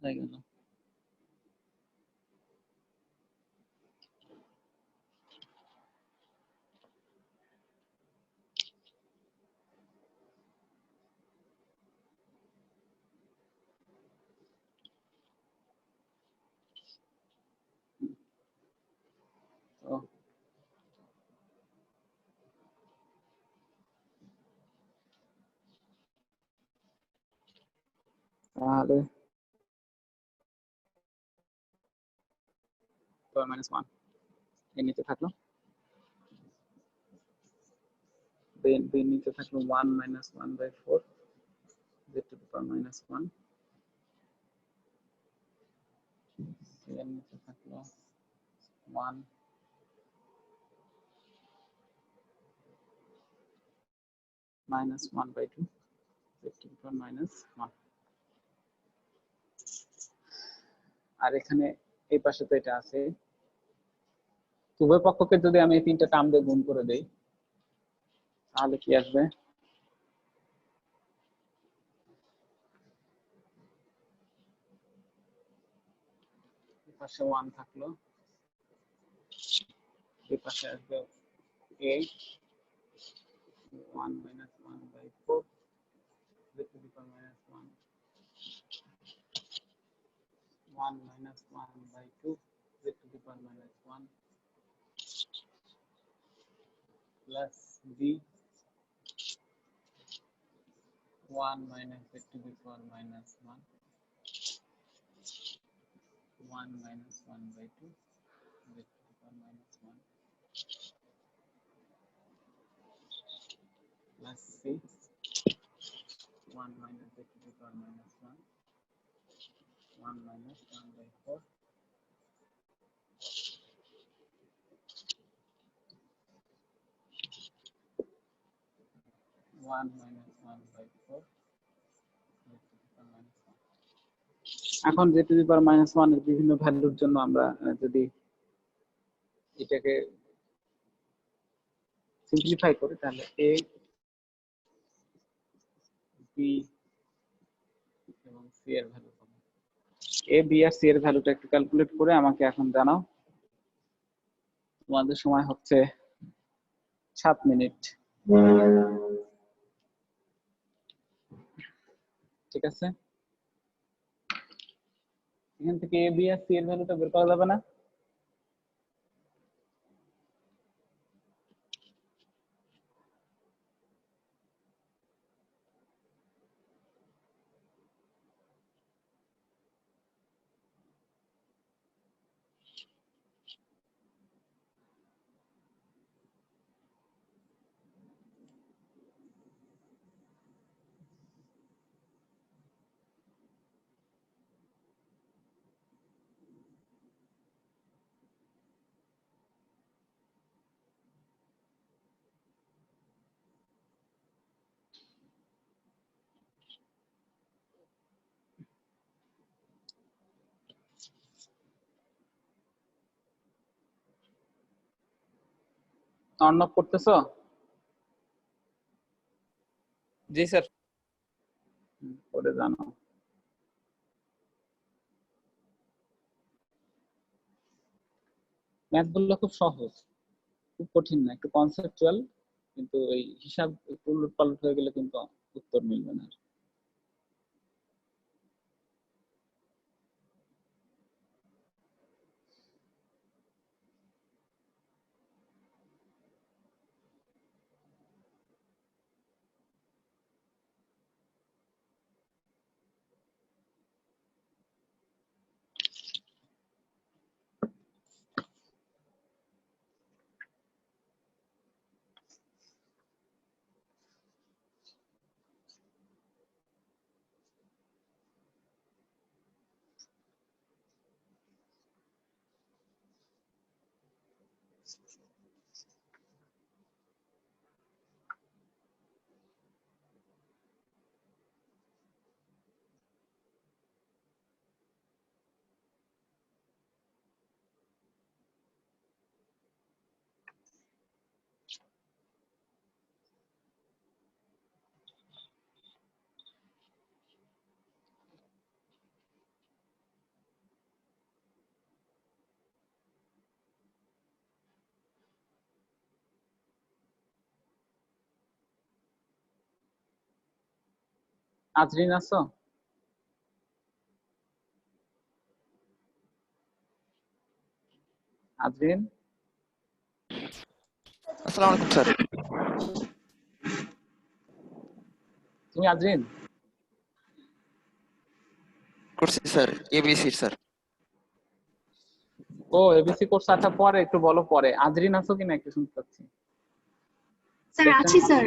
হয়ে গেল তো তাহলে -1 এর নিচে থাকলো, এর নিচে থাকলো 1 minus 1/4 z to the power minus 1, এর নিচে থাকলো 1 minus 1/2 z to the power minus 1। আর এখানে এই পাশে তো এটা আছে, উভয় পক্ষকে যদি আমি এই তিনটা টার্ম দিয়ে গুণ করে দেই তাহলে কি আসবে? পাশে 1 থাকলো, এই পাশে আসবে 8, 1 minus 1 by 4, z to the power minus 1, 1 minus 1 by 2, z to the power minus 1, plus b, 1 minus z to the power minus 1, 1 minus 1 by 2, z to the power minus 1, plus c, 1 minus z to the power minus 1, 1 minus 1 by 4, 1 minus 1 by 4, z to the power minus 1. এখন z to the power minus 1 এর বিভিন্ন ভ্যালুর জন্য আমরা যদি এটাকে simplify করি তাহলে a, b এবং c এর ভ্যালু পাবো। a, b আর c এর ভ্যালুটা একটু ক্যালকুলেট করে আমাকে এখন জানাও। তোমাদের সময় হচ্ছে 7 মিনিট। ঠিক আছে, এখান থেকে a, b আর c এর ভ্যালুটা বের করা যাবে না? অর্ণব করতেছো? জি স্যার। করে জানো। ম্যাথ গুলো খুব সহজ, খুব কঠিন না, একটু কনসেপচুয়াল, কিন্তু এই হিসাব একটু উলটপালট হয়ে গেলে কিন্তু উত্তর মিলবে না। আজরিন আছো? আজরিন, আসসালামু আলাইকুম স্যার। তুমি আজরিন? করছি স্যার, এবিসি স্যার। ও এবিসি কোর্স, আচ্ছা পরে একটু বলো পরে। আজরিন আছো কিনা একটু শুনতে পাচ্ছি। স্যার আছি স্যার।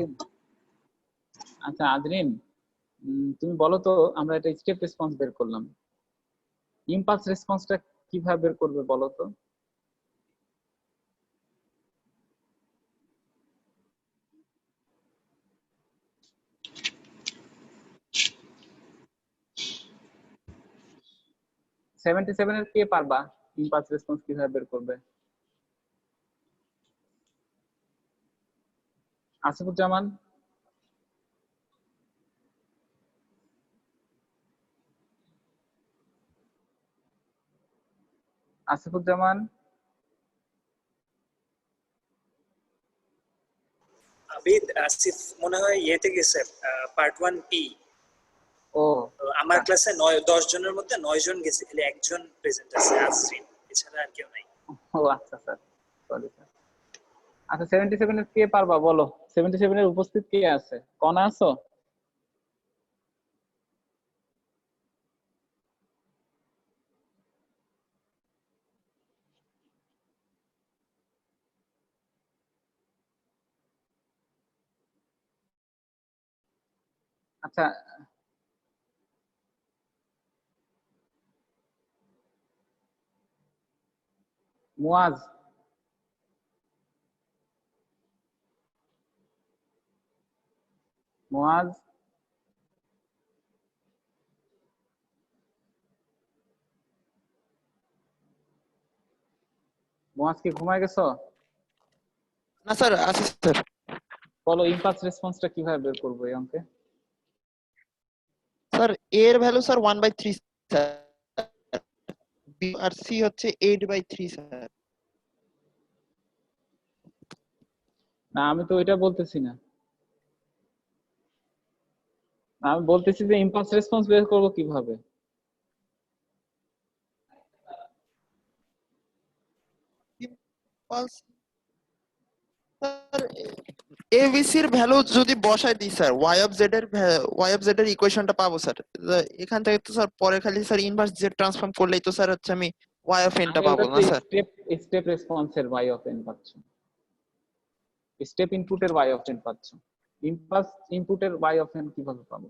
আচ্ছা আজরিন, তুমি বলো তো, আমরা একটা স্টেপ রেসপন্স বের করলাম, ইমপালস রেসপন্সটা কিভাবে বের করবে বলো তো? সেভেন্টি সেভেন এর কে পারবা ইমপালস রেসপন্স কিভাবে বের করবে? আসিফুজ্জামান, আসিফুজ্জামান, আবিদ আসিফ মনে হয় ইয়েতে গেছে পার্ট 1 পি। ও আমার ক্লাসে 10 জনের মধ্যে 9 জন গেছে, খালি একজন প্রেজেন্ট আছে আসরিন, এছাড়া আর কেউ নাই। ও আচ্ছা স্যার, সরি স্যার। আচ্ছা 77 এর কে পারবা বলো, 77 এর উপস্থিত কে আছে? কনা আছো? আচ্ছা মুয়াজ, মুয়াজ, মুয়াজ কি ঘুমায় গেছো? না স্যার, আছে স্যার। বলো ইম্পালস রেসপন্সটা কিভাবে বের করবো এই অঙ্কে? স্যার এর ভ্যালু স্যার 1/3 স্যার, বি আর সি হচ্ছে 8/3 স্যার। না আমি তো এটা বলতেছি না, আমি বলতেছি যে ইম্পালস রেসপন্স বের করবো কিভাবে। স্যার এবিসি এর ভ্যালু যদি বসাই দিই স্যার, ওয়াই অফ জেড এর ইকুয়েশনটা পাবো স্যার। এখান থেকে তো স্যার পরে খালি স্যার ইনভার্স জেড ট্রান্সফর্ম করলেই তো স্যার হচ্ছে আমি ওয়াই অফ এন টা আমি পাবো ওটা না তো স্যার। স্টেপ স্টেপ রেসপন্সের y অফ n পাচ্ছ, স্টেপ ইনপুটের y অফ n পাচ্ছ, ইম্পালস ইনপুটের y অফ n কিভাবে পাবো?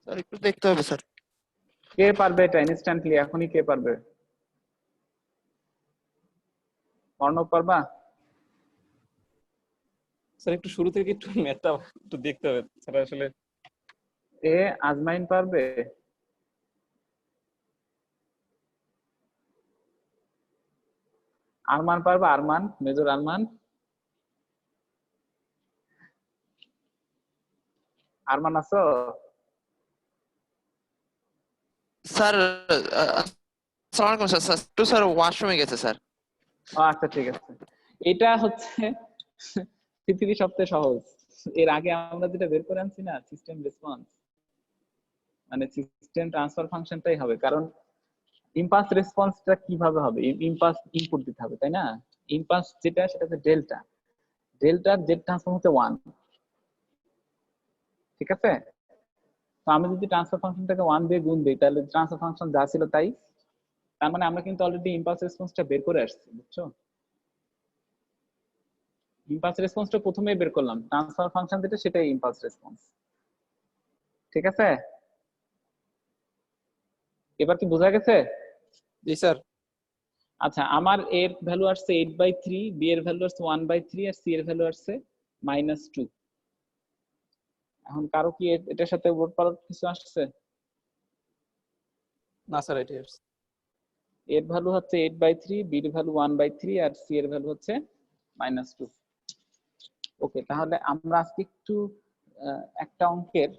স্যার একটু দেখতে হবে স্যার। কে পারবে এটা ইনস্ট্যান্টলি এখনই? কে পারবে? অর্ণব পারবা? স্যার একটু শুরু থেকে একটু ম্যাথটা একটু দেখতে হবে স্যার আসলে। এ আজমাইন পারবে? আরমান পারবা? আরমান, মেজর আরমান, আরমান আছো? স্যার আসসালামু আলাইকুম স্যার। স্যার একটু স্যার ওয়াশরুমে গেছে স্যার। ও আচ্ছা ঠিক আছে। এটা হচ্ছে পৃথিবীর সবচেয়ে সহজ। এর আগে আমরা যেটা বের করে আনছি না, সিস্টেম রেসপন্স, মানে সিস্টেম ট্রান্সফার ফাংশনটাই হবে। কারণ ইম্পালস রেসপন্সটা কিভাবে হবে? ইম্পালস ইনপুট দিতে হবে, তাই না? ইম্পালস যেটা সেটা হচ্ছে ডেল্টা, ডেল্টার জেড ট্রান্সফর্ম হচ্ছে 1, ঠিক আছে? তো আমি যদি ট্রান্সফার ফাংশনটাকে 1 দিয়ে গুণ দিই তাহলে ট্রান্সফার ফাংশন যা ছিল তাই। তার মানে আমরা কিন্তু অলরেডি ইম্পালস রেসপন্সটা বের করে আসছি, বুঝছো? ইম্পালস রেসপন্সটা প্রথমেই বের করলাম, ট্রান্সফার ফাংশন যেটা সেটাই ইম্পালস রেসপন্স, ঠিক আছে? এবার কি বোঝা গেছে? জি স্যার। আচ্ছা আমার এর ভ্যালু আসছে 8/3, বি এর ভ্যালু আসছে 1/3, আর সি এর ভ্যালু আসছে -2। এখন কারো কি এটার সাথে ওয়ার্ড পাওয়ার কিছু আসছে? না স্যার এটাই আসছে। এর ভ্যালু হচ্ছে 8/3, বি এর ভ্যালু 1/3, আর সি এর ভ্যালু হচ্ছে -2। ওকে, তাহলে আমরা আজকে একটু একটা অঙ্কের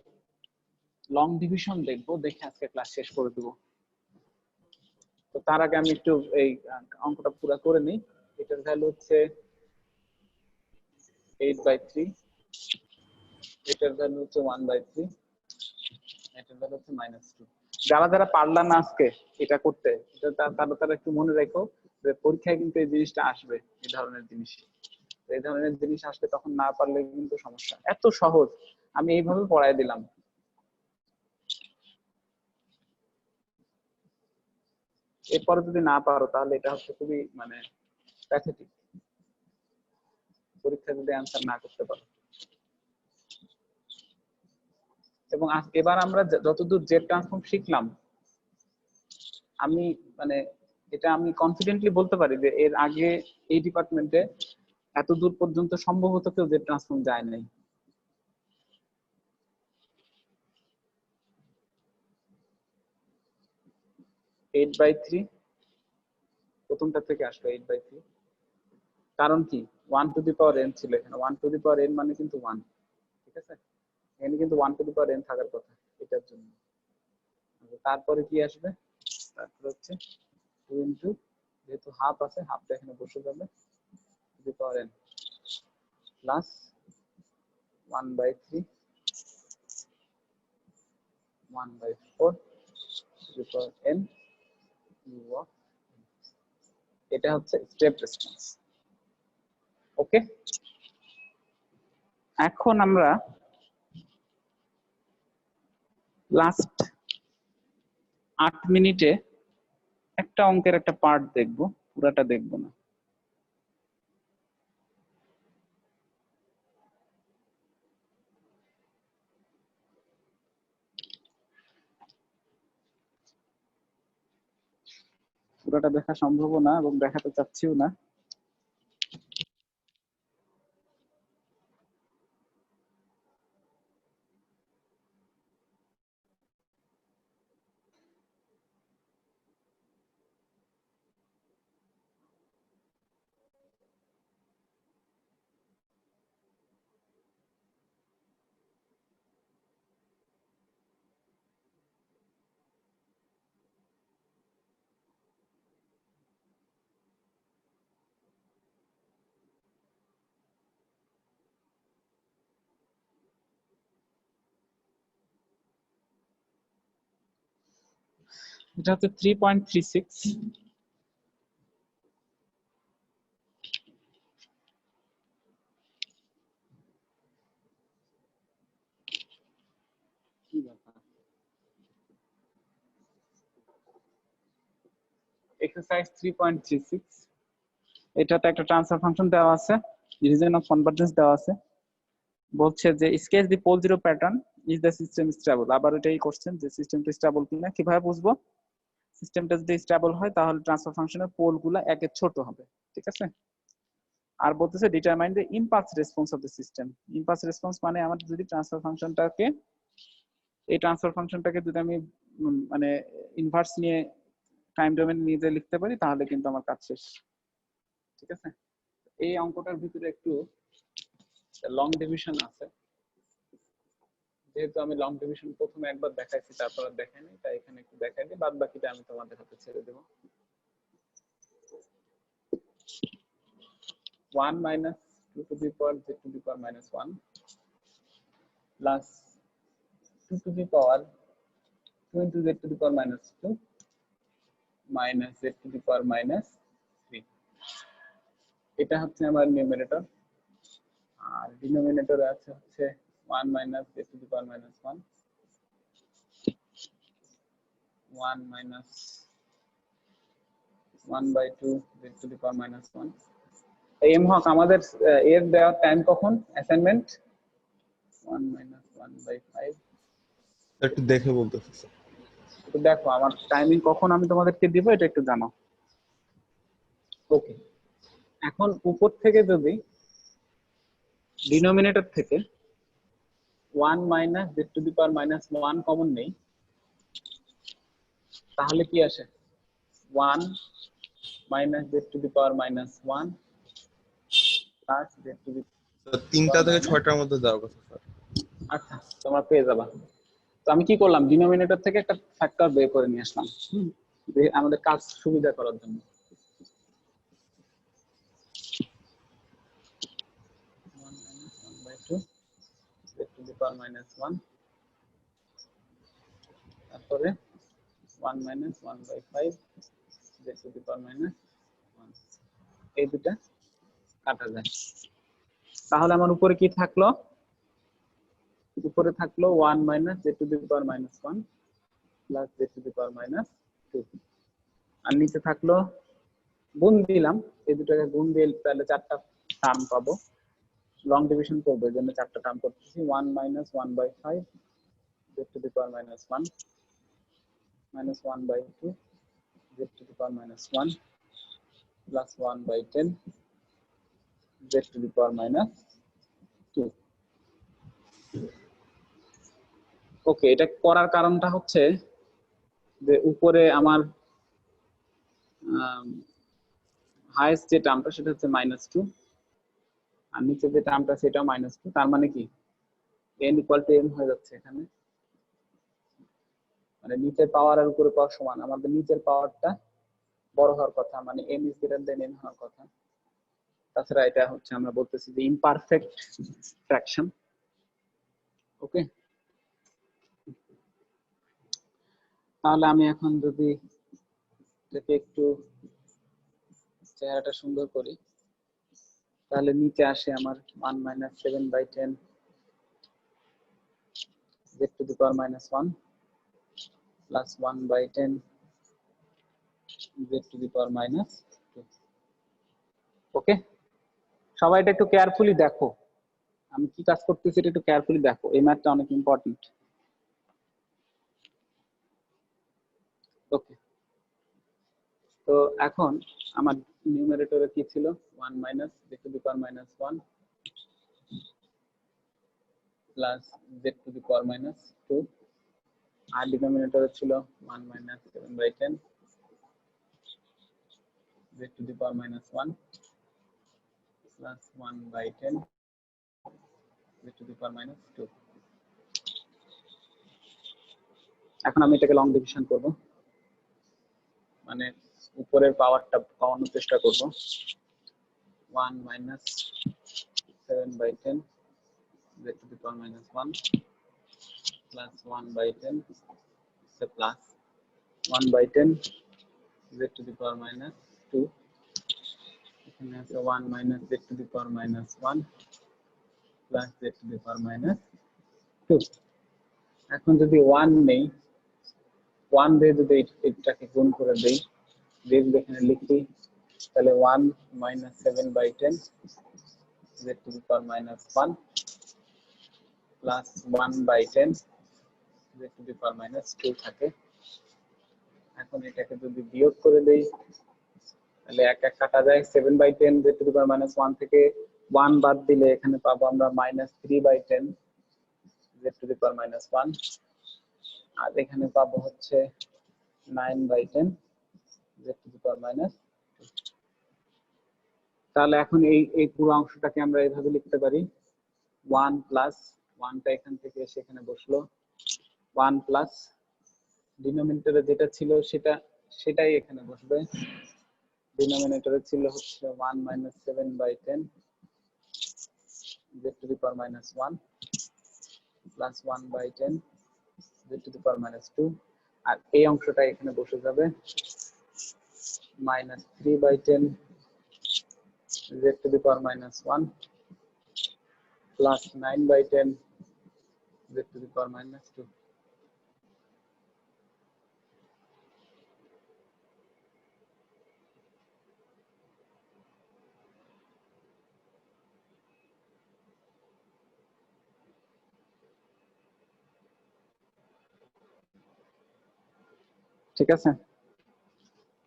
লং ডিভিশন দেখবো, দেখে আজকে ক্লাস শেষ করে দেবো। তো তার আগে আমি একটু এই অঙ্কটা পুরো করে নিই। এটার ভ্যালু হচ্ছে 8/3, এটার ভ্যালু হচ্ছে 1/3, এটার ভ্যালু হচ্ছে -2। যারা যারা পারলা না আজকে এটা করতে, এটা তারা একটু মনে রাখো যে পরীক্ষায় কিন্তু এই জিনিসটা আসবে, এই ধরনের জিনিস। এই ধরনের জিনিস আসলে তখন না পারলে কিন্তু সমস্যা। এত সহজ, আমি এইভাবে পড়ায় দিলাম। এরপরে যদি না পারো তাহলে এটা হচ্ছে খুবই মানে প্যাথেটিক, পরীক্ষা যদি অ্যান্সার না করতে পারো। এবং এবার আমরা যতদূর জেড ট্রান্সফর্ম শিখলাম, আমি মানে এটা আমি কনফিডেন্টলি বলতে পারি যে এর আগে এই ডিপার্টমেন্টে এত দূর পর্যন্ত সম্ভবত কেউ জেড ট্রান্সফর্ম যায় নাই। এইট বাই থ্রি প্রথমটা থেকে আসলো 8/3, কারণ কি 1 টু দি পাওয়ার n ছিল এখানে, 1 টু দি পাওয়ার n মানে কিন্তু 1, ঠিক আছে? এখানে কিন্তু 1 টু দি পাওয়ার n থাকার কথা এটার জন্য। তারপরে কি আসবে, তারপরে হচ্ছে 2 ইনটু, যেহেতু হাফ আছে হাফটা এখানে বসে যাবে, two the power n plus 1/3 1/4 two the power n u of n। এটা হচ্ছে স্টেপ রেসপন্স। ওকে, এখন আমরা লাস্ট 8 মিনিটে একটা অঙ্কের একটা পার্ট দেখব, পুরাটা দেখব না। পুরাটা দেখা সম্ভব না এবং দেখাতে চাচ্ছিও না। এটা হচ্ছে 3.36। কি ব্যাপার, এক্সারসাইজ 3.36, এটাতে একটা ট্রান্সফার ফাংশন দেওয়া আছে, রিজন অফ কনভারজেন্স দেওয়া আছে, বলছে যে sketch the pole zero pattern is the system stable. আবার এটাই কোশ্চেন যে সিস্টেমটা স্টেবল কিনা। কিভাবে বুঝবো? সিস্টেমটা যদি স্টেবল হয় তাহলে ট্রান্সফার ফাংশনের পোলগুলো একের ছোট হবে, ঠিক আছে? আর বলতেছে determine the impulse response of the system. Impulse response মানে আমার যদি ট্রান্সফার ফাংশনটাকে, এই ট্রান্সফার ফাংশনটাকে যদি আমি মানে ইনভার্স নিয়ে টাইম ডোমেন নিয়ে লিখতে পারি তাহলে কিন্তু আমার কাজ শেষ, ঠিক আছে? এই অঙ্কটার ভিতরে একটু লং ডিভিশন আছে, যেহেতু আমি লং ডিভিশন প্রথমে একবার দেখাইছি তারপর আর দেখাইনি, তাই এখানে একটু দেখাই দিই, বাদ বাকিটা আমি তোমাদের হাতে ছেড়ে দেব। 1 minus 2 to the power z to the power minus 1 plus 2 to the power 2 into z to the power minus 2 minus z to the power minus 3। এটা হচ্ছে আমার নিউমারেটর, আর ডিনোমিনেটরে আছে হচ্ছে 1 minus z to the power minus 1 1 minus 1/2 z to the power minus 1। M হক আমাদের এর দেওয়া time কখন assignment? 1 minus 1/5। একটু দেখে বলতেছি স্যার। তো দেখো আমার টাইমিং কখন আমি তোমাদেরকে দিব এটা একটু জানো। ওকে, এখন উপর থেকে যদি ডিনোমিনেটর থেকে 1 minus z to the power minus 1 common নেই তাহলে কি আসে? 1 minus z to the power minus 1 plus z to the sir 3টা থেকে 6টার মধ্যে দেওয়ার কথা স্যার। আচ্ছা তোমরা পেয়ে যাবা। তো আমি কি করলাম, ডিনোমিনেটর থেকে একটা ফ্যাক্টর বের করে নিয়ে আসলাম আমাদের কাজ সুবিধা করার জন্য। 1 minus 1/2 z to the power minus 1 তারপরে 1 minus 1/5 z to the power minus 1। এই দুটা কাটা যায়, তাহলে আমার উপরে কি থাকলো? উপরে থাকলো 1 minus z to the power minus 1 plus z to the power minus 2, আর নিচে থাকলো গুণ দিলাম, এই দুটাকে গুণ দিয়ে তাহলে 4টা টার্ম পাবো। লং ডিভিশন করবো এর জন্য 4টা টার্ম করতেছি। 1 minus 1/5 z to the power minus 1 minus 1/2 z to the power minus 1 plus 1/10 z to the power minus 2। ওকে, এটা করার কারণটা হচ্ছে যে উপরে আমার হাইয়েস্ট যে টার্মটা সেটা হচ্ছে -2 আর নিচে যে টার্মটা সেটাও -2, তার মানে কি n = m হয়ে যাচ্ছে এখানে, মানে নিচের পাওয়ার আর উপরে পাওয়ার সমান, আমাদের নিচের পাওয়ারটা বড় হওয়ার কথা, মানে m > n হওয়ার কথা। তাছাড়া এটা হচ্ছে আমরা বলতেছি যে ইমপারফেক্ট ফ্র্যাকশন। ওকে, তাহলে আমি এখন যদি এটাকে একটু চেহারাটা সুন্দর করি, তাহলে নিচে আসে আমার 1 - 7/10 z⁻1 প্লাস 1/10 z⁻²। ওকে, সবাই এটা একটু কেয়ারফুলি দেখো, আমি কি কাজ করতেছি এটা একটু কেয়ারফুলি দেখো, এই ম্যাথটা অনেক ইম্পর্টেন্ট। ওকে, তো এখন আমার নিউমারেটরে কি ছিল 1 - z⁻1 প্লাস z⁻², আর ডিনোমিনেটরে ছিল 1 - 7/10 z⁻1 প্লাস 1/10 z⁻²। এখন আমি এটাকে লং ডিভিশন করব, মানে উপরের পাওয়ারটা পাওয়ানোর চেষ্টা করব। 1 - 7/10 z⁻1 প্লাস 1/10 প্লাস 1/10 z⁻², এখানে আছে 1 - z⁻1 প্লাস z⁻²। এখন যদি 1 নেই, 1 দিয়ে যদি এটাকে গুণ করে দেই, দিয়ে যদি এখানে লিখি, তাহলে 1 - 7/10 z⁻1 প্লাস 1/10 z⁻² থাকে। এখন এটাকে যদি বিয়োগ করে দেই, তাহলে এক এক কাটা যায়, 7/10 z⁻1 থেকে 1 বাদ দিলে এখানে পাবো আমরা -3/10 z⁻1, আর এখানে পাবো হচ্ছে 9/10 z⁻²। তাহলে এখন এই পুরো অংশটাকে আমরা এইভাবে লিখতে পারি, 1 প্লাস 1টা এখান থেকে সেখানে বসলো, 1 প্লাস ডিনোমিনেটরে যেটা ছিল সেটাই এখানে বসবে। ডিনোমিনেটরে ছিল হচ্ছে 1 - 7/10 z⁻1 প্লাস 1/10 z⁻², আর এই অংশটা এখানে বসে যাবে -3/10 z⁻1 প্লাস 9/10 z⁻²। ঠিক আছে,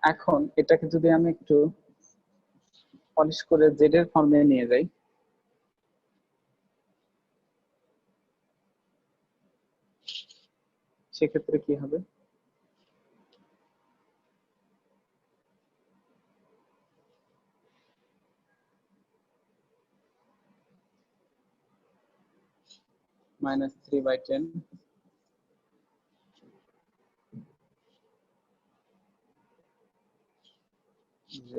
এখন এটাকে যদি আমি একটু পলিশ করে জেড এর ফর্মে নিয়ে যাই, সেক্ষেত্রে কি হবে? -3/10 z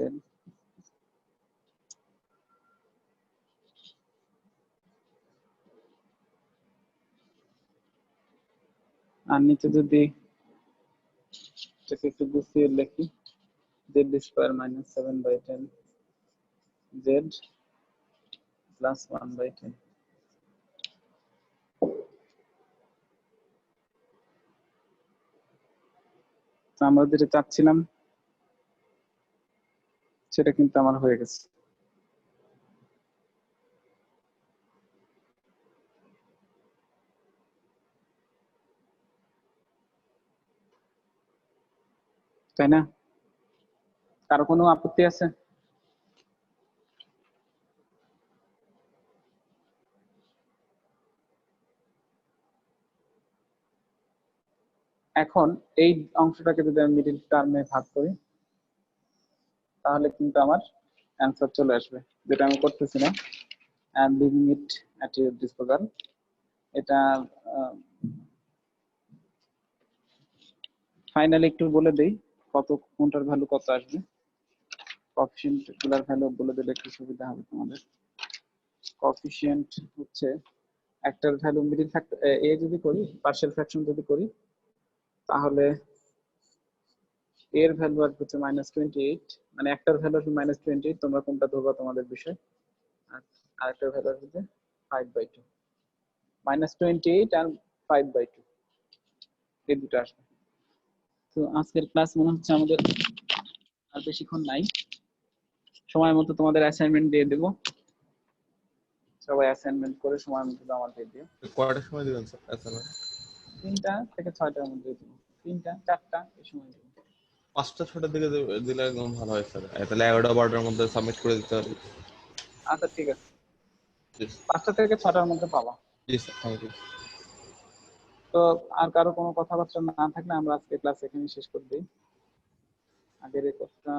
আর নিচে যদি এটাকে একটু গুছিয়ে লিখি, z² - 7/10 z প্লাস 1/10। তো আমরা যেটা চাচ্ছিলাম সেটা কিন্তু আমার হয়ে গেছে। তাই না? কারো কোনো আপত্তি আছে? এখন এই অংশটাকে যদি আমি মিডল টার্মে ভাগ করি, তাহলে কিন্তু আমার অ্যান্সার চলে আসবে, যেটা আমি করতেছি না। and leaving it at your disposal. এটা ফাইনালি একটু বলে দেই কত কোনটার ভ্যালু কত আসবে। কোএফিশিয়েন্ট গুলার ভ্যালু বলে দিলে একটু সুবিধা হবে তোমাদের। কোএফিশিয়েন্ট হচ্ছে একটার ভ্যালু মিডল ফ্যাক্টর এ যদি করি, পার্শিয়াল ফ্র্যাকশন যদি করি, তাহলে এর ভ্যালু আসবে হচ্ছে -28, মানে একটার ভ্যালু আসবে -28, তোমরা কোনটা ধরবা তোমাদের বিষয়। আর আরেকটার ভ্যালু আসবে 5/2, -28 আর 5/2, এই দুটো আসবে। তো আজকের ক্লাস মনে হচ্ছে আমাদের আর বেশিক্ষণ নাই, সময় মতো তোমাদের অ্যাসাইনমেন্ট দিয়ে দেবো। সবাই অ্যাসাইনমেন্ট করে সময় মতো জমা দিয়ে দিও। কয়টার সময় দিবেন স্যার অ্যাসাইনমেন্ট? 3টা থেকে 6টার মধ্যে দেবো, 3টা 4টা এই সময় দেবো। 5টা 6টার দিকে দিলে একদম ভালো হয় স্যার, তাহলে 11টা 12টার মধ্যে সাবমিট করে দিতে পারি। আচ্ছা ঠিক আছে, জি 5টা থেকে 6টার মধ্যে পাবা। Sir, thank you. তো আর কারো কোনো কথাবার্তা না থাকলে আমরা আজকে ক্লাস এখানে শেষ করে দিই। আগের এই কথা